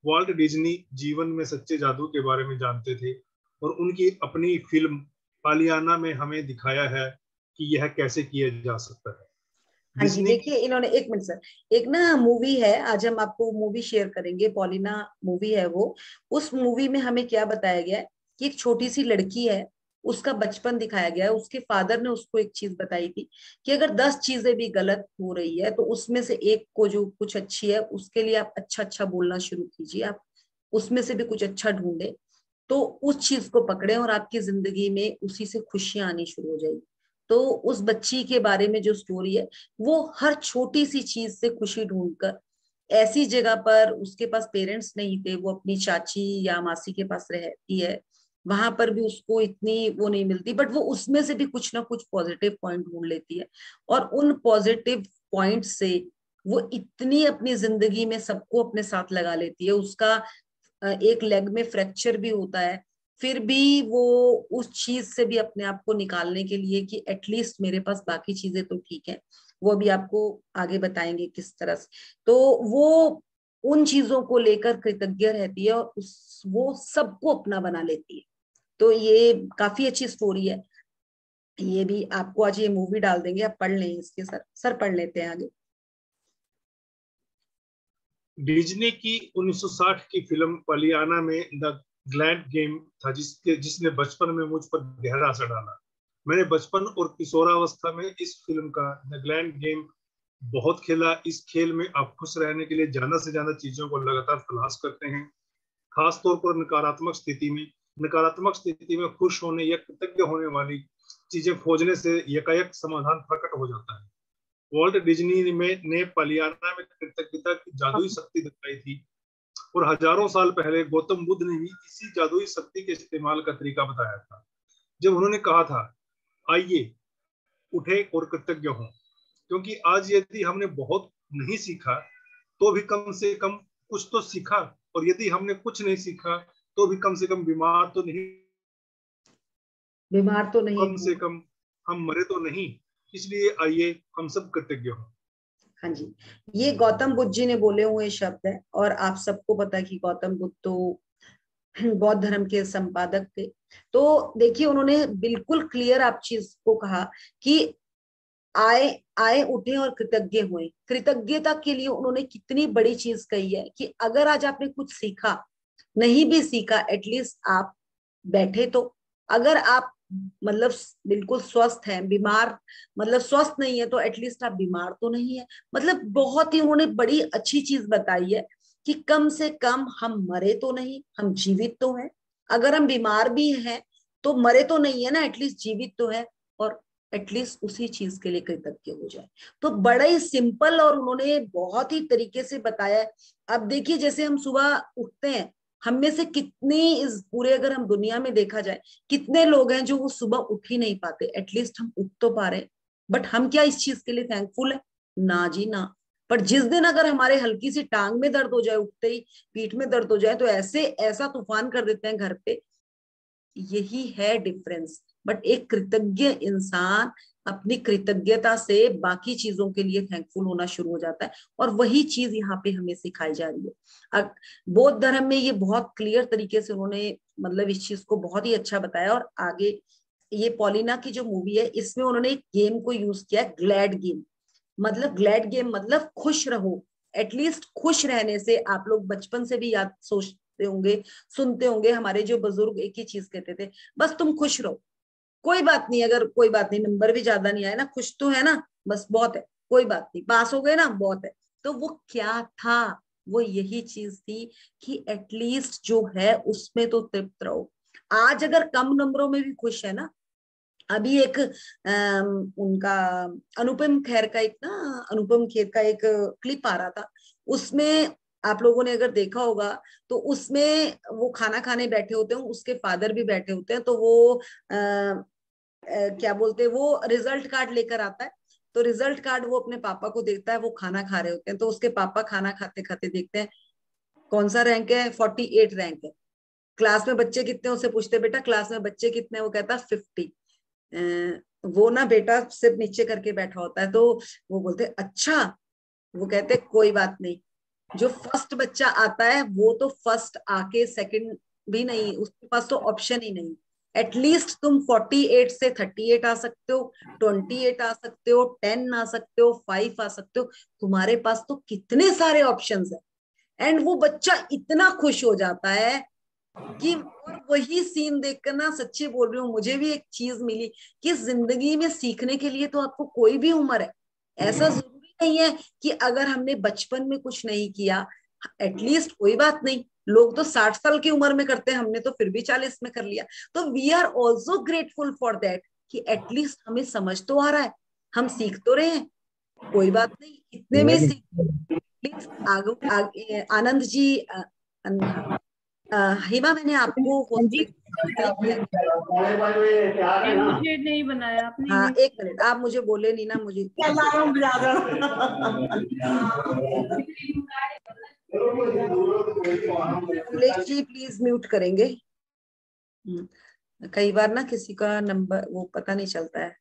वॉल्ट डिज्नी जीवन में सच्चे जादू के बारे में जानते थे और उनकी अपनी फिल्म पालियाना में हमें दिखाया है कि यह कैसे किया जा सकता है। हाँ जी, देखिए इन्होंने, एक मिनट सर, एक ना मूवी है, आज हम आपको मूवी शेयर करेंगे, पॉलिना मूवी है वो। उस मूवी में हमें क्या बताया गया है कि एक छोटी सी लड़की है, उसका बचपन दिखाया गया है। उसके फादर ने उसको एक चीज बताई थी कि अगर 10 चीजें भी गलत हो रही है तो उसमें से एक को जो कुछ अच्छी है उसके लिए आप अच्छा अच्छा बोलना शुरू कीजिए, आप उसमें से भी कुछ अच्छा ढूंढे, तो उस चीज को पकड़े और आपकी जिंदगी में उसी से खुशियां आनी शुरू हो जाएगी। तो उस बच्ची के बारे में जो स्टोरी है, वो हर छोटी सी चीज से खुशी ढूंढकर, ऐसी जगह पर उसके पास पेरेंट्स नहीं थे, वो अपनी चाची या मासी के पास रहती है, वहां पर भी उसको इतनी वो नहीं मिलती, बट वो उसमें से भी कुछ ना कुछ पॉजिटिव पॉइंट ढूंढ लेती है। और उन पॉजिटिव पॉइंट से वो इतनी अपनी जिंदगी में सबको अपने साथ लगा लेती है। उसका एक लेग में फ्रैक्चर भी होता है, फिर भी वो उस चीज से भी अपने आप को निकालने के लिए कि एटलीस्ट मेरे पास बाकी चीजें तो ठीक है, वो भी आपको आगे बताएंगे किस तरह से। तो वो उन चीजों को लेकर कृतज्ञ रहती है और वो सबको अपना बना लेती है। तो ये काफी अच्छी स्टोरी है। ये भी आपको आज ये मूवी डाल देंगे, आप पढ़ लें इसके। सर पढ़ लेते हैं आगे। डिज्नी की 1960 की फिल्म पलियाना में द ग्लैड गेम था जिसने बचपन में मुझ पर गहरा असर डाला। मैंने बचपन और किशोरावस्था में इस फिल्म का द ग्लैड गेम बहुत खेला। इस खेल में आप खुश रहने के लिए ज्यादा से ज्यादा चीजों को लगातार तलाश करते हैं, खास तौर पर नकारात्मक स्थिति में खुश होने या कृतज्ञ होने वाली चीजें खोजने से यकायक समाधान प्रकट हो जाता है। वॉल्ट डिज्नी ने पलियाना में कृतज्ञता की जादुई शक्ति दिखाई थी और हजारों साल पहले गौतम बुद्ध ने भी इसी जादुई शक्ति के इस्तेमाल का तरीका बताया था, जब उन्होंने कहा था, आइए उठे और कृतज्ञ हों, क्योंकि आज यदि हमने बहुत नहीं सीखा तो भी कम से कम कुछ तो सीखा, और यदि हमने कुछ नहीं सीखा तो भी कम से कम बीमार तो नहीं कम से कम हम मरे तो नहीं। इसलिए आइए हम सब कृतज्ञ हों। हाँ जी, ये गौतम बुद्ध जी ने बोले हुए शब्द है, और आप सबको पता है कि गौतम बुद्ध तो बौद्ध धर्म के संपादक थे। तो देखिए उन्होंने बिल्कुल क्लियर आप चीज को कहा कि आए आए उठे और कृतज्ञ हुए। कृतज्ञता के लिए उन्होंने कितनी बड़ी चीज कही है कि अगर आज आपने कुछ सीखा, नहीं भी सीखा, एटलीस्ट आप बैठे तो। अगर आप मतलब बिल्कुल स्वस्थ हैं, बीमार मतलब स्वस्थ नहीं है, तो एटलीस्ट आप बीमार तो नहीं है। मतलब बहुत ही उन्होंने बड़ी अच्छी चीज बताई है कि कम से कम हम मरे तो नहीं, हम जीवित तो हैं। अगर हम बीमार भी हैं तो मरे तो नहीं है ना, एटलीस्ट जीवित तो है, और एटलीस्ट उसी चीज के लिए कृतज्ञ हो जाए। तो बड़ा ही सिंपल और उन्होंने बहुत ही तरीके से बताया है। अब देखिए जैसे हम सुबह उठते हैं, हम में से कितने इस पूरे अगर हम दुनिया में देखा जाए कितने लोग हैं जो वो सुबह उठ ही नहीं पाते, एटलीस्ट हम उठ तो पा रहे। बट हम क्या इस चीज के लिए थैंकफुल है? ना जी ना। पर जिस दिन अगर हमारे हल्की सी टांग में दर्द हो जाए, उठते ही पीठ में दर्द हो जाए, तो ऐसे ऐसा तूफान कर देते हैं घर पे। यही है डिफरेंस। बट एक कृतज्ञ इंसान अपनी कृतज्ञता से बाकी चीजों के लिए थैंकफुल होना शुरू हो जाता है, और वही चीज यहाँ पे हमें सिखाई जा रही है। बौद्ध धर्म में ये बहुत क्लियर तरीके से उन्होंने मतलब इस चीज को बहुत ही अच्छा बताया। और आगे ये पॉलिना की जो मूवी है, इसमें उन्होंने एक गेम को यूज किया, ग्लैड गेम। मतलब ग्लैड गेम मतलब खुश रहो। एटलीस्ट खुश रहने से, आप लोग बचपन से भी याद सोचते होंगे, सुनते होंगे, हमारे जो बुजुर्ग एक ही चीज कहते थे, बस तुम खुश रहो, कोई बात नहीं, अगर कोई बात नहीं, नंबर भी ज्यादा नहीं आया ना, खुश तो है ना, बस बहुत है, कोई बात नहीं, पास हो गए ना, बहुत है। तो वो क्या था? वो यही चीज थी कि एटलीस्ट जो है उसमें तो तृप्त रहो। आज अगर कम नंबरों में भी खुश है ना, अभी एक उनका अनुपम खेर का एक ना, अनुपम खेर का एक क्लिप आ रहा था, उसमें आप लोगों ने अगर देखा होगा, तो उसमें वो खाना खाने बैठे होते हैं, उसके फादर भी बैठे होते हैं, तो वो क्या बोलते हैं, वो रिजल्ट कार्ड लेकर आता है। तो रिजल्ट कार्ड वो अपने पापा को देखता है, वो खाना खा रहे होते हैं, तो उसके पापा खाना खाते खाते देखते हैं कौन सा रैंक है, 48 रैंक है। क्लास में बच्चे कितने, उससे पूछते बेटा क्लास में बच्चे कितने, वो कहता 50। वो ना बेटा सिर्फ नीचे करके बैठा होता है, तो वो बोलते अच्छा। वो कहते कोई बात नहीं, जो फर्स्ट बच्चा आता है वो तो फर्स्ट आके सेकंड भी नहीं, उसके पास तो ऑप्शन ही नहीं। एटलीस्ट तुम 48 से 38 आ सकते हो, 28 आ सकते हो, 10 आ सकते हो, 5 आ सकते हो। तुम्हारे पास तो कितने सारे ऑप्शंस है। एंड वो बच्चा इतना खुश हो जाता है कि, और वही सीन देखकर ना, सच्ची बोल रही हूँ, मुझे भी एक चीज मिली कि जिंदगी में सीखने के लिए तो आपको कोई भी उम्र है। ऐसा जरूरी नहीं है कि अगर हमने बचपन में कुछ नहीं किया, एटलीस्ट कोई बात नहीं, लोग तो 60 साल की उम्र में करते हैं, हमने तो फिर भी 40 में कर लिया। तो we are also grateful for that कि एटलीस्ट हमें समझ तो आ रहा है, हम सीख तो रहे हैं, कोई बात नहीं, इतने में सीख। प्लीज आगे आनंद जी, हिमा, मैंने आपको हाँ जी, किया। मुझे नहीं बनाया आपने हाँ, इन्हें। एक मिनट, आप मुझे बोले नहीं ना, मुझे कमलेश जी प्लीज म्यूट करेंगे। कई बार ना किसी का नंबर वो पता नहीं चलता है।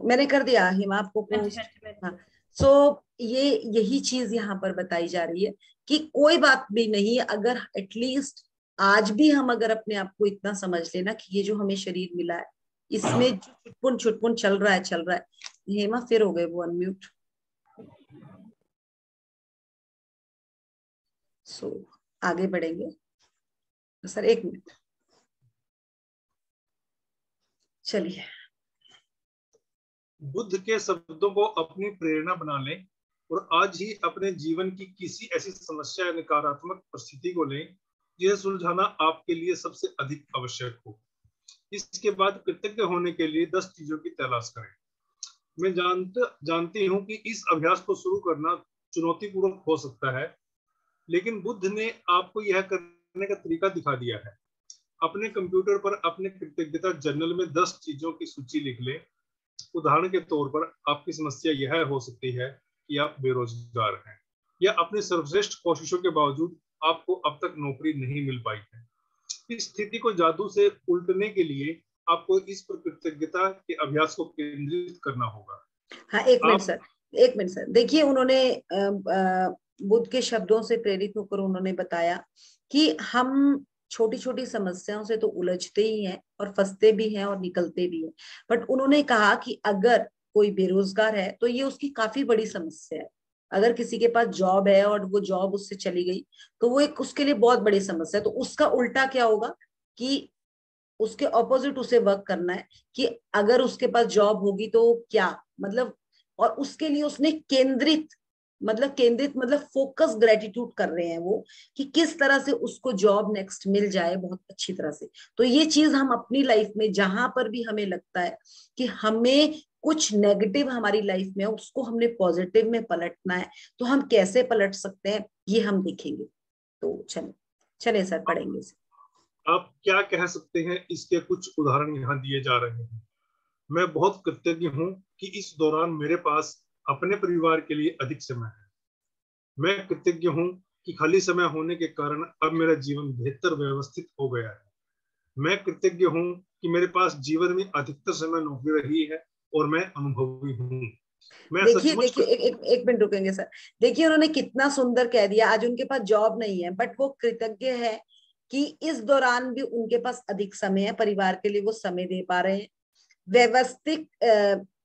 मैंने कर दिया हिमा आपको पोस्ट। हाँ, यही चीज यहाँ पर बताई जा रही है कि कोई बात भी नहीं, अगर एटलीस्ट आज भी हम अगर अपने आप को इतना समझ लेना कि ये जो हमें शरीर मिला है, इसमें जो छुटपुन छुटपुन चल रहा है। हेमा फिर हो गए वो अनम्यूट। आगे बढ़ेंगे सर, एक मिनट, चलिए। बुद्ध के शब्दों को अपनी प्रेरणा बना लें और आज ही अपने जीवन की किसी ऐसी समस्या या नकारात्मक परिस्थिति को लें जिसे सुलझाना आपके लिए सबसे अधिक आवश्यक हो। इसके बाद कृतज्ञ होने के लिए 10 चीजों की तलाश करें। मैं जानती हूँ कि इस अभ्यास को शुरू करना चुनौतीपूर्ण हो सकता है, लेकिन बुद्ध ने आपको यह करने का तरीका दिखा दिया है। अपने कंप्यूटर पर अपने कृतज्ञता जर्नल में 10 चीजों की सूची लिख लें। उदाहरण के तौर पर आपकी समस्या यह हो सकती है कि आप बेरोजगार हैं या अपनी सर्वश्रेष्ठ कोशिशों के बावजूद आपको अब तक नौकरी नहीं मिल पाई है। इस स्थिति को जादू से उल्टने के लिए आपको इस पर कृतज्ञता के अभ्यास को केंद्रित करना होगा। हाँ, एक मिनट सर, देखिए, उन्होंने बुद्ध के शब्दों से प्रेरित होकर उन्होंने बताया कि हम छोटी छोटी समस्याओं से तो उलझते ही हैं और फंसते भी हैं और निकलते भी हैं, बट उन्होंने कहा कि अगर कोई बेरोजगार है तो ये उसकी काफी बड़ी समस्या है। अगर किसी के पास जॉब है और वो जॉब उससे चली गई तो वो एक उसके लिए बहुत बड़ी समस्या है। तो उसका उल्टा क्या होगा कि उसके ऑपोजिट उसे वर्क करना है कि अगर उसके पास जॉब होगी तो क्या, मतलब, और उसके लिए उसने केंद्रित मतलब फोकस ग्रेटिट्यूड कर रहे हैं वो कि किस तरह से उसको जॉब नेक्स्ट मिल जाए बहुत अच्छी तरह से। तो ये चीज हम अपनी लाइफ में जहां पर भी हमें लगता है कि हमें कुछ नेगेटिव हमारी लाइफ में है, उसको हमने पॉजिटिव में पलटना है, तो हम कैसे पलट सकते हैं ये हम देखेंगे। तो चले सर, पढ़ेंगे इसे। आप क्या कह सकते हैं, इसके कुछ उदाहरण यहाँ दिए जा रहे हैं। मैं बहुत कृतज्ञ हूँ कि इस दौरान मेरे पास अपने परिवार के लिए अधिक समय है। मैं कृतज्ञ हूँ कि खाली समय होने के कारण अब मेरा जीवन बेहतर व्यवस्थित हो गया है। मैं कृतज्ञ हूँ कि मेरे पास जीवन में अधिकतर समय नौकरी रही है और मैं अनुभवी हूँ। देखिए एक मिनट रुकेंगे सर। देखिए उन्होंने कितना सुंदर कह दिया, आज उनके पास जॉब नहीं है बट वो कृतज्ञ है कि इस दौरान भी उनके पास अधिक समय है, परिवार के लिए वो समय दे पा रहे हैं, व्यवस्थित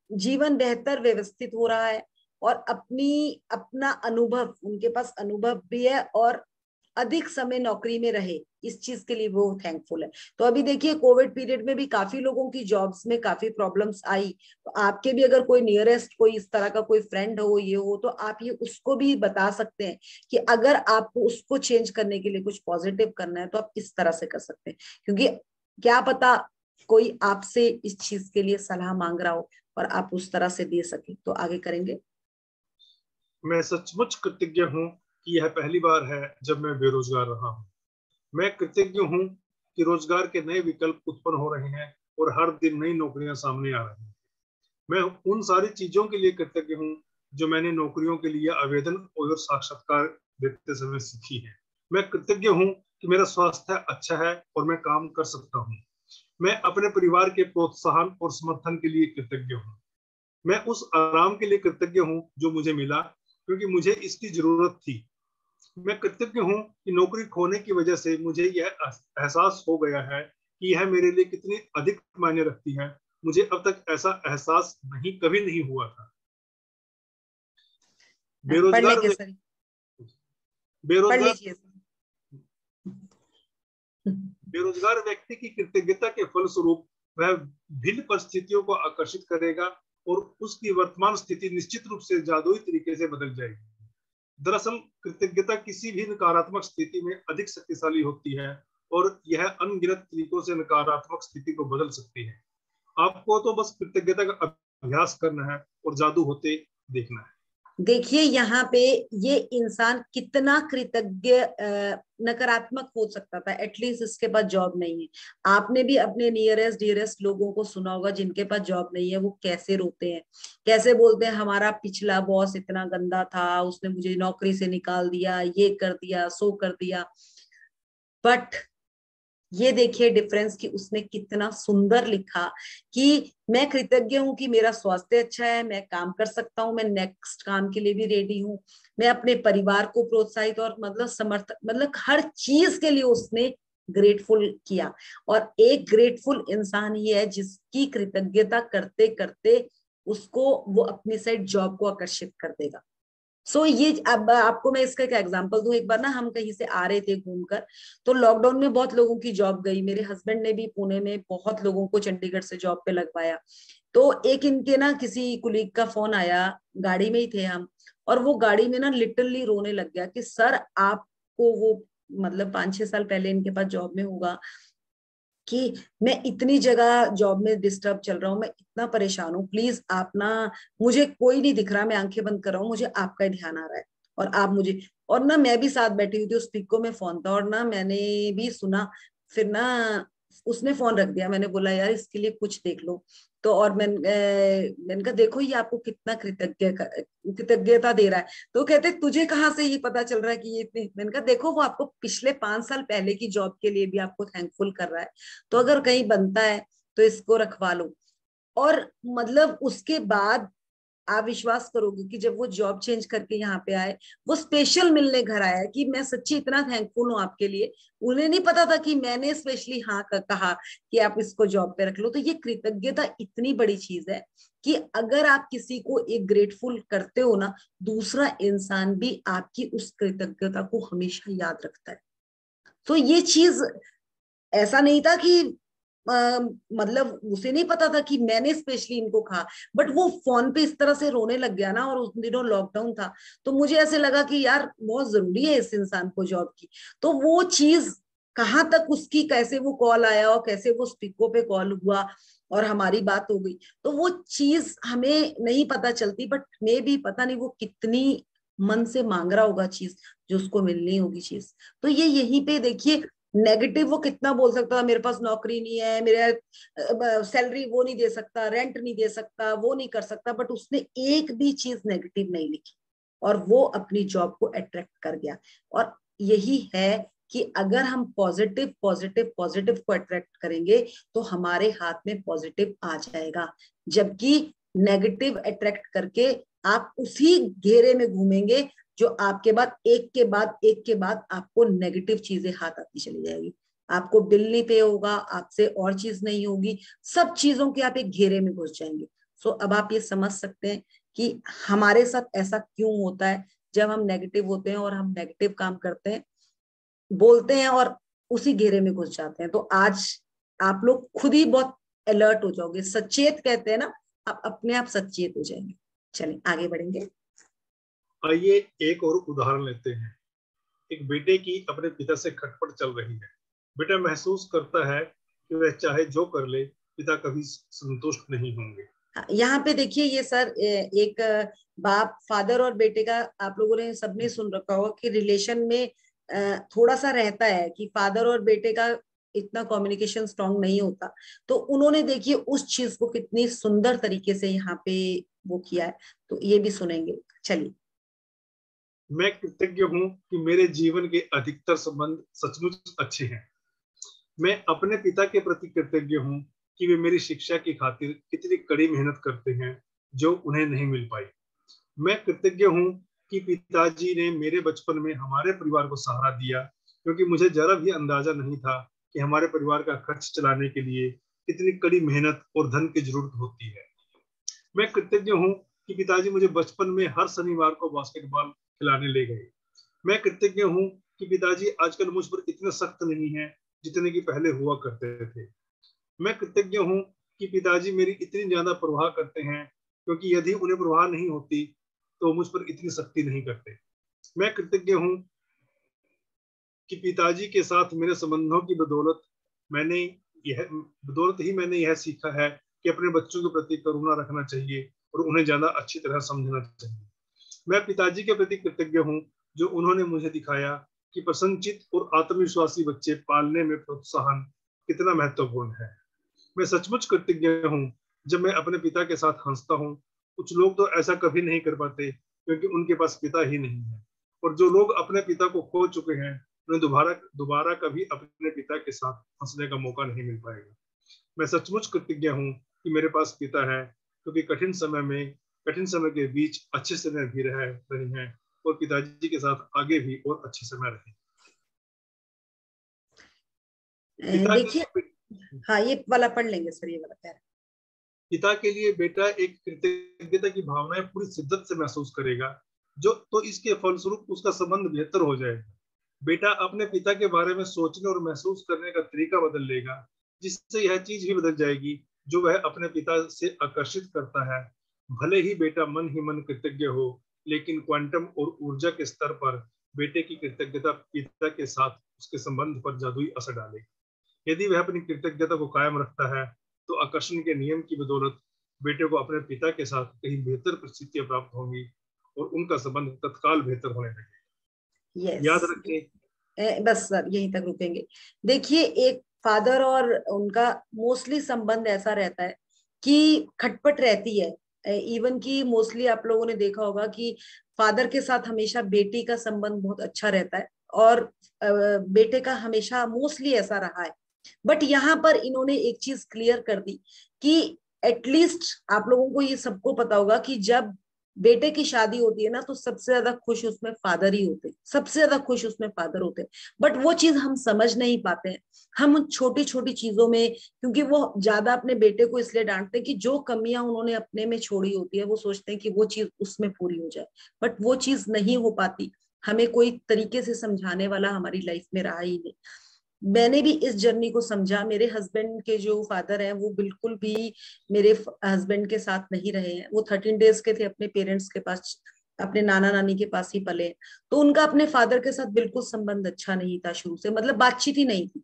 जीवन बेहतर व्यवस्थित हो रहा है और अपना अनुभव, उनके पास अनुभव भी है और अधिक समय नौकरी में रहे, इस चीज के लिए वो थैंकफुल है। तो अभी देखिए कोविड पीरियड में भी काफी लोगों की जॉब्स में काफी प्रॉब्लम्स आई, तो आपके भी अगर कोई नियरेस्ट कोई इस तरह का कोई फ्रेंड हो, ये हो, तो आप ये उसको भी बता सकते हैं कि अगर आपको उसको चेंज करने के लिए कुछ पॉजिटिव करना है तो आप इस तरह से कर सकते हैं, क्योंकि क्या पता कोई आपसे इस चीज के लिए सलाह मांग रहा हो और आप उस तरह से दे सके। तो आगे करेंगे। मैं सचमुच कृतज्ञ हूँ कि यह पहली बार है जब मैं बेरोजगार रहा हूँ। मैं कृतज्ञ हूँ कि रोजगार के नए विकल्प उत्पन्न हो रहे हैं और हर दिन नई नौकरियां सामने आ रही हैं। मैं उन सारी चीजों के लिए कृतज्ञ हूँ जो मैंने नौकरियों के लिए आवेदन और साक्षात्कार देते समय सीखी है। मैं कृतज्ञ हूँ कि मेरा स्वास्थ्य अच्छा है और मैं काम कर सकता हूँ। मैं अपने परिवार के प्रोत्साहन और समर्थन के लिए कृतज्ञ हूँ। मैं उस आराम के लिए कृतज्ञ हूँ जो मुझे मिला, क्योंकि मुझे इसकी जरूरत थी। मैं कृतज्ञ हूँ कि नौकरी खोने की वजह से मुझे यह एहसास हो गया है कि यह मेरे लिए कितनी अधिक मायने रखती है। मुझे अब तक ऐसा एहसास कभी नहीं हुआ था। बेरोजगार बेरोजगार व्यक्ति की कृतज्ञता के फलस्वरूप वह भिन्न परिस्थितियों को आकर्षित करेगा और उसकी वर्तमान स्थिति निश्चित रूप से जादुई तरीके से बदल जाएगी। दरअसल कृतज्ञता किसी भी नकारात्मक स्थिति में अधिक शक्तिशाली होती है और यह अनगिनत तरीकों से नकारात्मक स्थिति को बदल सकती है। आपको तो बस कृतज्ञता का अभ्यास करना है और जादू होते देखना है। देखिए यहाँ पे ये इंसान कितना कृतज्ञ नकारात्मक हो सकता था, एटलीस्ट इसके पास जॉब नहीं है। आपने भी अपने नियरेस्ट डियरेस्ट लोगों को सुना होगा जिनके पास जॉब नहीं है, वो कैसे रोते हैं, कैसे बोलते हैं हमारा पिछला बॉस इतना गंदा था, उसने मुझे नौकरी से निकाल दिया, ये कर दिया, सो कर दिया। बट ये देखिए डिफरेंस कि उसने कितना सुंदर लिखा कि मैं कृतज्ञ हूं कि मेरा स्वास्थ्य अच्छा है, मैं काम कर सकता हूं, मैं नेक्स्ट काम के लिए भी रेडी हूं, मैं अपने परिवार को प्रोत्साहित और मतलब हर चीज के लिए उसने ग्रेटफुल किया। और एक ग्रेटफुल इंसान ही है जिसकी कृतज्ञता करते करते उसको वो अपनी साइड जॉब को आकर्षित कर देगा। ये अब आपको मैं इसका एक एग्जांपल दूं। एक बार ना हम कहीं से आ रहे थे घूमकर, तो लॉकडाउन में बहुत लोगों की जॉब गई। मेरे हस्बैंड ने भी पुणे में बहुत लोगों को चंडीगढ़ से जॉब पे लगवाया। तो एक इनके ना किसी कुलीग का फोन आया, गाड़ी में ही थे हम, और वो गाड़ी में ना लिटरली रोने लग गया कि सर आपको वो मतलब 5-6 साल पहले इनके पास जॉब में होगा कि मैं इतनी जगह जॉब में डिस्टर्ब चल रहा हूँ, मैं इतना परेशान हूँ, प्लीज आप ना, मुझे कोई नहीं दिख रहा, मैं आंखें बंद कर रहा हूँ, मुझे आपका ही ध्यान आ रहा है और आप मुझे। और ना मैं भी साथ बैठी हुई थी, उस पिक को में फोन था और ना मैंने भी सुना। फिर ना उसने फोन रख दिया, मैंने बोला यार इसके लिए कुछ देख लो। तो और मैंने कहा देखो ये आपको कितना कृतज्ञता दे रहा है। तो कहते तुझे कहाँ से ये पता चल रहा है कि ये इतनी। मैंने कहा देखो वो आपको पिछले 5 साल पहले की जॉब के लिए भी आपको थैंकफुल कर रहा है, तो अगर कहीं बनता है तो इसको रखवा लो। और मतलब उसके बाद आप विश्वास करोगे कि जब वो जॉब चेंज करके यहाँ पे आए, वो स्पेशल मिलने घर आया कि मैं सच्ची इतना थैंकफुल हूँ आपके लिए। उन्हें नहीं पता था कि मैंने स्पेशली हाँ कहा कि आप इसको जॉब पे रख लो। तो ये कृतज्ञता इतनी बड़ी चीज है कि अगर आप किसी को एक ग्रेटफुल करते हो ना, दूसरा इंसान भी आपकी उस कृतज्ञता को हमेशा याद रखता है। तो ये चीज ऐसा नहीं था कि मतलब उसे नहीं पता था कि मैंने स्पेशली इनको कहा, बट वो फोन पे इस तरह से रोने लग गया ना, और उस दिनों लॉकडाउन था, तो मुझे ऐसे लगा कि यार बहुत जरूरी है इस इंसान को जॉब की। तो वो चीज कहाँ तक उसकी, कैसे वो कॉल आया और कैसे वो स्पीकर पे कॉल हुआ और हमारी बात हो गई, तो वो चीज हमें नहीं पता चलती। बट मे भी पता नहीं वो कितनी मन से मांग रहा होगा चीज जो उसको मिलनी होगी चीज। तो ये यहीं पे देखिए नेगेटिव वो कितना बोल सकता था, मेरे पास नौकरी नहीं है, मेरा सैलरी वो नहीं दे सकता, रेंट नहीं दे सकता, वो नहीं कर सकता, बट उसने एक भी चीज नेगेटिव नहीं लिखी और वो अपनी जॉब को अट्रैक्ट कर गया। और यही है कि अगर हम पॉजिटिव पॉजिटिव पॉजिटिव को अट्रैक्ट करेंगे तो हमारे हाथ में पॉजिटिव आ जाएगा, जबकि नेगेटिव अट्रैक्ट करके आप उसी घेरे में घूमेंगे जो आपके बाद एक के बाद एक के बाद आपको नेगेटिव चीजें हाथ आती चली जाएगी। आपको बिल नहीं पे होगा, आपसे और चीज नहीं होगी, सब चीजों के आप एक घेरे में घुस जाएंगे। सो अब आप ये समझ सकते हैं कि हमारे साथ ऐसा क्यों होता है जब हम नेगेटिव होते हैं और हम नेगेटिव काम करते हैं, बोलते हैं और उसी घेरे में घुस जाते हैं। तो आज आप लोग खुद ही बहुत अलर्ट हो जाओगे, सचेत कहते हैं ना, आप अपने आप सचेत हो जाएंगे। चलिए आगे बढ़ेंगे। आइए एक और उदाहरण लेते हैं। एक बेटे की अपने पिता से खटपट चल रही है। बेटा महसूस करता है कि वह चाहे जो कर ले पिता कभी संतुष्ट नहीं होंगे। यहाँ पे देखिए ये सर एक बाप फादर और बेटे का आप लोगों ने सबने सुन रखा होगा कि रिलेशन में थोड़ा सा रहता है कि फादर और बेटे का इतना कम्युनिकेशन स्ट्रांग नहीं होता। तो उन्होंने देखिए उस चीज को कितनी सुंदर तरीके से यहाँ पे वो किया है, तो ये भी सुनेंगे। चलिए। मैं कृतज्ञ हूँ कि मेरे जीवन के अधिकतर संबंध सचमुच अच्छे हैं। मैं अपने पिता के प्रति कृतज्ञ हूँ कि वे मेरी शिक्षा की खातिर कितनी कड़ी मेहनत करते हैं जो उन्हें नहीं मिल पाई। मैं कृतज्ञ हूँ कि पिताजी ने मेरे बचपन में हमारे परिवार को सहारा दिया, क्योंकि मुझे जरा भी अंदाजा नहीं था कि हमारे परिवार का खर्च चलाने के लिए कितनी कड़ी मेहनत और धन की जरूरत होती है। मैं कृतज्ञ हूँ कि पिताजी मुझे बचपन में हर शनिवार को बास्केटबॉल खिलाने ले गए। मैं कृतज्ञ हूँ कि पिताजी आजकल मुझ पर इतने सख्त नहीं हैं जितने कि पहले हुआ करते थे। मैं कृतज्ञ हूँ कि पिताजी मेरी इतनी ज्यादा परवाह करते हैं, क्योंकि यदि उन्हें परवाह नहीं होती तो मुझ पर इतनी सख्ती नहीं करते। मैं कृतज्ञ हूँ कि पिताजी के साथ मेरे संबंधों की बदौलत ही मैंने यह सीखा है कि अपने बच्चों के प्रति करुणा रखना चाहिए और उन्हें ज्यादा अच्छी तरह समझना चाहिए। मैं पिताजी के प्रति कृतज्ञ हूँ जो उन्होंने मुझे दिखाया कि प्रसन्नचित और आत्मविश्वासी बच्चे पालने में प्रोत्साहन कितना महत्वपूर्ण है। मैं सचमुच कृतज्ञ हूँ जब मैं अपने पिता के साथ हंसता हूँ। कुछ लोग तो ऐसा कभी नहीं कर पाते क्योंकि उनके पास पिता ही नहीं है, और जो लोग अपने पिता को खो चुके हैं उन्हें दोबारा कभी अपने पिता के साथ हंसने का मौका नहीं मिल पाएगा। मैं सचमुच कृतज्ञ हूँ कि मेरे पास पिता है, क्योंकि कठिन समय के बीच अच्छे समय भी रहे हैं और पिताजी के साथ आगे भी और अच्छे समय रहे। देखिए, हाँ ये वाला पढ़ लेंगे सर, ये वाला प्यारा। पिता के लिए बेटा एक कृतज्ञता की भावनाएं पूरी शिद्दत से महसूस करेगा, जो तो इसके फलस्वरूप उसका संबंध बेहतर हो जाएगा। बेटा अपने पिता के बारे में सोचने और महसूस करने का तरीका बदल लेगा, जिससे यह चीज ही बदल जाएगी जो वह अपने पिता से आकर्षित करता है। भले ही बेटा मन ही मन कृतज्ञ हो, लेकिन क्वांटम और ऊर्जा के स्तर पर बेटे की कृतज्ञता पिता के साथ उसके संबंध पर जादुई असर डालेगी। यदि वह अपनी कृतज्ञता को कायम रखता है तो आकर्षण के नियम की बदौलत बेटे को अपने पिता के साथ कहीं बेहतर परिस्थितियां प्राप्त होंगी और उनका संबंध तत्काल बेहतर होने लगेगा। याद रखें, बस सर यहीं तक रुकेंगे। देखिए, एक फादर और उनका मोस्टली संबंध ऐसा रहता है कि खटपट रहती है। इवन कि मोस्टली आप लोगों ने देखा होगा कि फादर के साथ हमेशा बेटी का संबंध बहुत अच्छा रहता है और बेटे का हमेशा मोस्टली ऐसा रहा है। बट यहाँ पर इन्होंने एक चीज क्लियर कर दी कि एटलीस्ट आप लोगों को ये सबको पता होगा कि जब बेटे की शादी होती है ना तो सबसे ज्यादा खुश उसमें फादर ही होते हैं, सबसे ज्यादा खुश उसमें फादर होते हैं। बट वो चीज हम समझ नहीं पाते हैं। हम छोटी छोटी चीजों में, क्योंकि वो ज्यादा अपने बेटे को इसलिए डांटते हैं कि जो कमियां उन्होंने अपने में छोड़ी होती है वो सोचते हैं कि वो चीज उसमें पूरी हो जाए, बट वो चीज नहीं हो पाती। हमें कोई तरीके से समझाने वाला हमारी लाइफ में रहा ही नहीं। मैंने भी इस जर्नी को समझा। मेरे हस्बैंड के जो फादर हैं वो बिल्कुल भी मेरे हस्बैंड के साथ नहीं रहे हैं। वो 13 डेज के थे, अपने पेरेंट्स के पास, अपने नाना नानी के पास ही पले। तो उनका अपने फादर के साथ बिल्कुल संबंध अच्छा नहीं था शुरू से, मतलब बातचीत ही नहीं थी।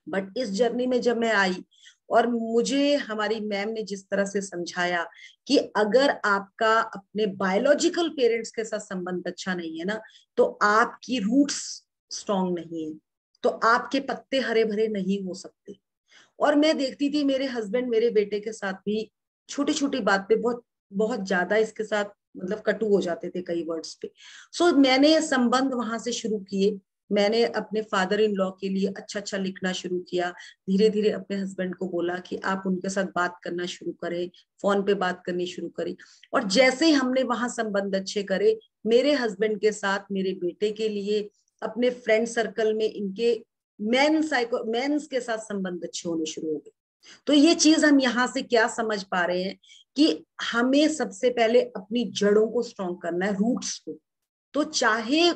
बट इस जर्नी में जब मैं आई और मुझे हमारी मैम ने जिस तरह से समझाया कि अगर आपका अपने बायोलॉजिकल पेरेंट्स के साथ संबंध अच्छा नहीं है ना तो आपकी रूट्स स्ट्रांग नहीं है, तो आपके पत्ते हरे भरे नहीं हो सकते। और मैं देखती थी मेरे हस्बैंड मेरे बेटे के साथ भी छोटी छोटी बात पे बहुत बहुत ज्यादा इसके साथ मतलब कटु हो जाते थे कई वर्ड्स पे। सो मैंने ये संबंध वहां से शुरू किए। मैंने अपने फादर इन लॉ के लिए अच्छा अच्छा लिखना शुरू किया। धीरे धीरे अपने हस्बैंड को बोला कि आप उनके साथ बात करना शुरू करें, फोन पे बात करनी शुरू करी। और जैसे ही हमने वहां संबंध अच्छे करे, मेरे हस्बैंड के साथ मेरे बेटे के लिए अपने फ्रेंड सर्कल में इनके मेंस के साथ संबंध अच्छे होने शुरू हो गए। तो ये चीज हम यहाँ से क्या समझ पा रहे हैं कि हमें सबसे पहले अपनी जड़ों को स्ट्रॉन्ग करना है, रूट्स को। तो चाहे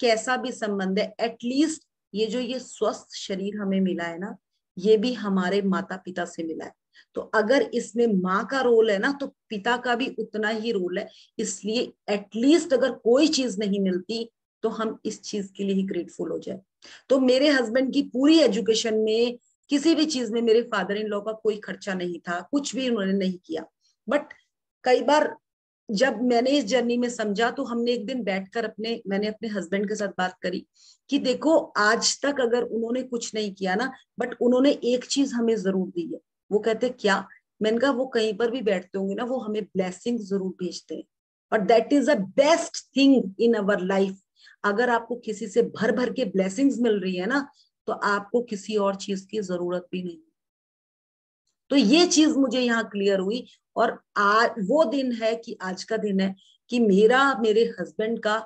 कैसा भी संबंध है, एटलीस्ट ये स्वस्थ शरीर हमें मिला है ना, ये भी हमारे माता पिता से मिला है। तो अगर इसमें माँ का रोल है ना तो पिता का भी उतना ही रोल है। इसलिए एटलीस्ट अगर कोई चीज नहीं मिलती तो हम इस चीज के लिए ही ग्रेटफुल हो जाए। तो मेरे हस्बैंड की पूरी एजुकेशन में किसी भी चीज में मेरे फादर इन लॉ का कोई खर्चा नहीं था, कुछ भी उन्होंने नहीं किया। बट कई बार जब मैंने इस जर्नी में समझा तो हमने एक दिन बैठकर मैंने अपने हस्बैंड के साथ बात करी कि देखो आज तक अगर उन्होंने कुछ नहीं किया ना, बट उन्होंने एक चीज हमें जरूर दी है। वो कहते क्या? मैंने कहा वो कहीं पर भी बैठते होंगे ना वो हमें ब्लेसिंग जरूर भेजते हैं, और that is the best thing in our life. अगर आपको किसी से भर भर के ब्लेसिंग्स मिल रही है ना तो आपको किसी और चीज की जरूरत भी नहीं। तो ये चीज मुझे यहाँ क्लियर हुई। और आज वो दिन है कि आज का दिन है कि मेरे हस्बैंड का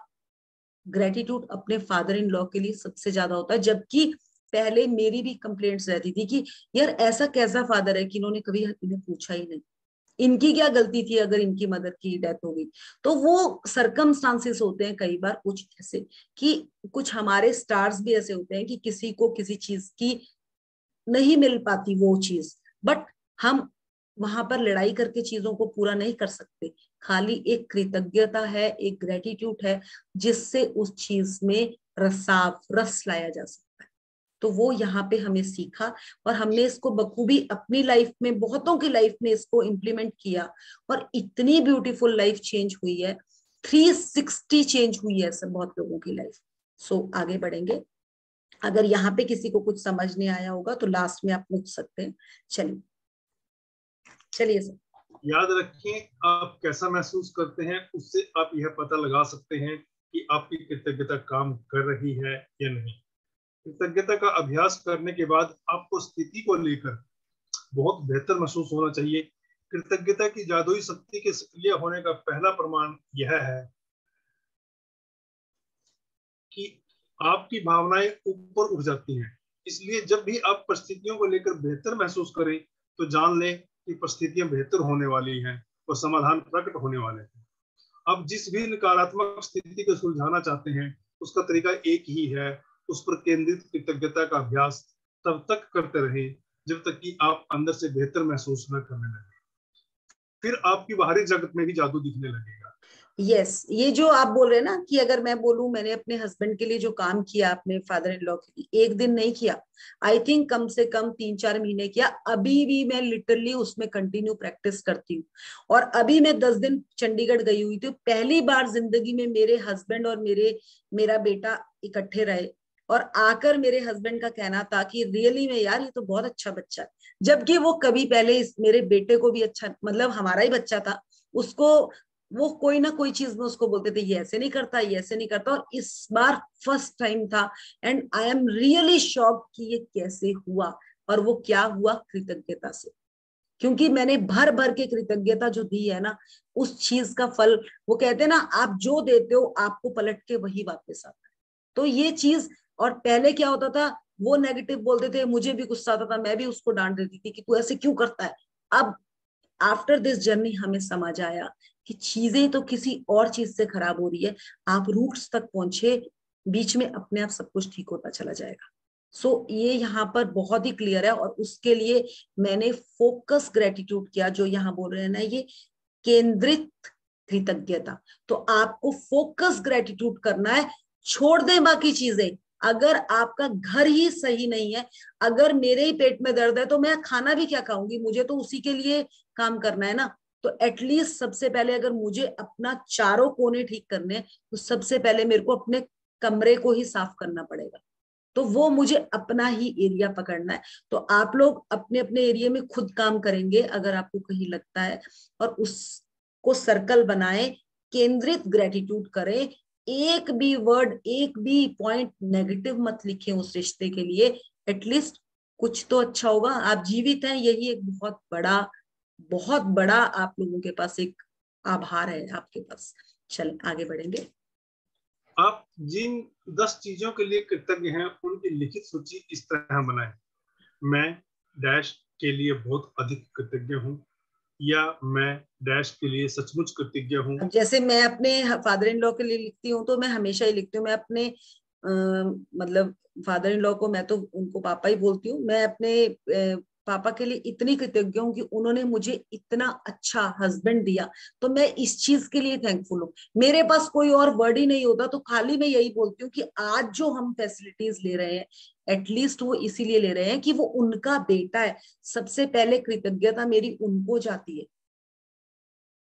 ग्रेटिट्यूड अपने फादर इन लॉ के लिए सबसे ज्यादा होता है। जबकि पहले मेरी भी कंप्लेंट्स रहती थी कि यार ऐसा कैसा फादर है कि इन्होंने कभी इन्हें पूछा ही नहीं, इनकी क्या गलती थी अगर इनकी मदर की डेथ हो गई। तो वो सरकमस्टांसेस होते हैं कई बार कुछ ऐसे कि कुछ हमारे स्टार्स भी ऐसे होते हैं कि किसी को किसी चीज की नहीं मिल पाती वो चीज, बट हम वहां पर लड़ाई करके चीजों को पूरा नहीं कर सकते। खाली एक कृतज्ञता है, एक ग्रेटिट्यूड है, जिससे उस चीज में रस लाया जा सकता है। तो वो यहाँ पे हमें सीखा और हमने इसको बखूबी अपनी लाइफ में, बहुतों की लाइफ में इसको इम्प्लीमेंट किया और इतनी ब्यूटीफुल लाइफ चेंज हुई है, 360 चेंज हुई है सब बहुत लोगों की लाइफ। सो आगे बढ़ेंगे। अगर यहाँ पे किसी को कुछ समझ नहीं आया होगा तो लास्ट में आप पूछ सकते हैं। चलिए चलिए सर। याद रखें, आप कैसा महसूस करते हैं उससे आप यह पता लगा सकते हैं कि आपकी कृतज्ञता काम कर रही है या नहीं। कृतज्ञता का अभ्यास करने के बाद आपको स्थिति को लेकर बहुत बेहतर महसूस होना चाहिए। कृतज्ञता की जादुई शक्ति के सक्रिय होने का पहला प्रमाण यह है कि आपकी भावनाएं ऊपर उठ जाती हैं। इसलिए जब भी आप परिस्थितियों को लेकर बेहतर महसूस करें तो जान लें कि परिस्थितियां बेहतर होने वाली हैं और समाधान प्रकट होने वाले हैं। आप जिस भी नकारात्मक स्थिति को सुलझाना चाहते हैं उसका तरीका एक ही है, उस पर केंद्रित कृतज्ञता का अभ्यास तब तक करते रहें जब तक कि आप अंदर से बेहतर महसूस न करने लगे। फिर आपकी बाहरी जगत में भी जादू दिखने लगेगा। यस, ये जो आप बोल रहे हैं ना कि अगर मैं बोलूं मैंने अपने हस्बैंड के लिए जो काम किया, अपने फादर इन लॉ के लिए, एक दिन नहीं किया, आई थिंक कम से कम 3-4 महीने किया। अभी भी मैं लिटरली उसमें कंटिन्यू प्रैक्टिस करती हूँ। और अभी मैं 10 दिन चंडीगढ़ गई हुई थी, पहली बार जिंदगी में मेरे हस्बैंड और मेरा बेटा इकट्ठे रहे और आकर मेरे हस्बैंड का कहना था कि रियली में यार ये तो बहुत अच्छा बच्चा है, जबकि वो कभी पहले मेरे बेटे को भी अच्छा, मतलब हमारा ही बच्चा था, उसको वो कोई ना कोई चीज में उसको बोलते थे ये ऐसे नहीं करता, ये ऐसे नहीं करता। और इस बार फर्स्ट टाइम था and I am really shocked कि ये कैसे हुआ। और वो क्या हुआ? कृतज्ञता से। क्योंकि मैंने भर भर के कृतज्ञता जो दी है ना, उस चीज का फल, वो कहते हैं ना आप जो देते हो आपको पलट के वही वापस आता है। तो ये चीज, और पहले क्या होता था, वो नेगेटिव बोलते थे, मुझे भी गुस्सा आता था, मैं भी उसको डांट देती थी कि तू ऐसे क्यों करता है। अब आफ्टर दिस जर्नी हमें समझ आया कि चीजें तो किसी और चीज से खराब हो रही है, आप रूट्स तक पहुंचे, बीच में अपने आप सब कुछ ठीक होता चला जाएगा। सो ये यहाँ पर बहुत ही क्लियर है। और उसके लिए मैंने फोकस ग्रेटिट्यूड किया, जो यहाँ बोल रहे हैं ना, ये केंद्रित कृतज्ञता। तो आपको फोकस ग्रेटिट्यूड करना है, छोड़ दें बाकी चीजें। अगर आपका घर ही सही नहीं है, अगर मेरे ही पेट में दर्द है तो मैं खाना भी क्या खाऊंगी, मुझे तो उसी के लिए काम करना है ना। तो एटलीस्ट सबसे पहले अगर मुझे अपना चारों कोने ठीक करने हैं तो सबसे पहले मेरे को अपने कमरे को ही साफ करना पड़ेगा। तो वो मुझे अपना ही एरिया पकड़ना है। तो आप लोग अपने अपने एरिया में खुद काम करेंगे अगर आपको कहीं लगता है, और उसको सर्कल बनाए, केंद्रित ग्रेटिट्यूड करें। एक भी वर्ड, एक भी पॉइंट नेगेटिव मत लिखें उस रिश्ते के लिए। एटलीस्ट कुछ तो अच्छा होगा, आप जीवित हैं, यही एक बहुत बड़ा आप लोगों के पास एक आभार है आपके पास। चल आगे बढ़ेंगे। आप जिन 10 चीजों के लिए कृतज्ञ हैं उनकी लिखित सूची इस तरह बनाएं। मैं डैश के लिए बहुत अधिक कृतज्ञ हूँ, या मैं डैश के लिए सचमुच कृतज्ञ हूँ। अब जैसे मैं अपने फादर इन लॉ के लिए लिखती हूँ तो मैं हमेशा ही लिखती हूँ, मैं अपने मतलब फादर इन लॉ को, मैं तो उनको पापा ही बोलती हूँ, मैं अपने पापा के लिए इतनी कृतज्ञ हूँ कि उन्होंने मुझे इतना अच्छा हस्बैंड दिया। तो मैं इस चीज के लिए थैंकफुल हूँ। मेरे पास कोई और वर्ड ही नहीं होता, तो खाली मैं यही बोलती हूँ कि आज जो हम फैसिलिटीज ले रहे हैं, एटलीस्ट वो इसीलिए ले रहे हैं कि वो उनका बेटा है। सबसे पहले कृतज्ञता मेरी उनको जाती है,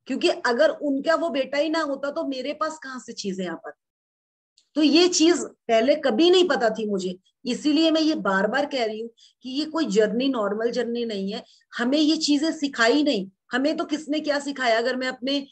क्योंकि अगर उनका वो बेटा ही ना होता तो मेरे पास कहाँ से चीजें आ पाती। तो ये चीज पहले कभी नहीं पता थी मुझे, इसीलिए मैं ये बार बार कह रही हूँ कि ये कोई जर्नी नॉर्मल जर्नी नहीं है। हमें ये चीजें सिखाई नहीं, हमें तो किसने क्या सिखाया। अगर मैं अपने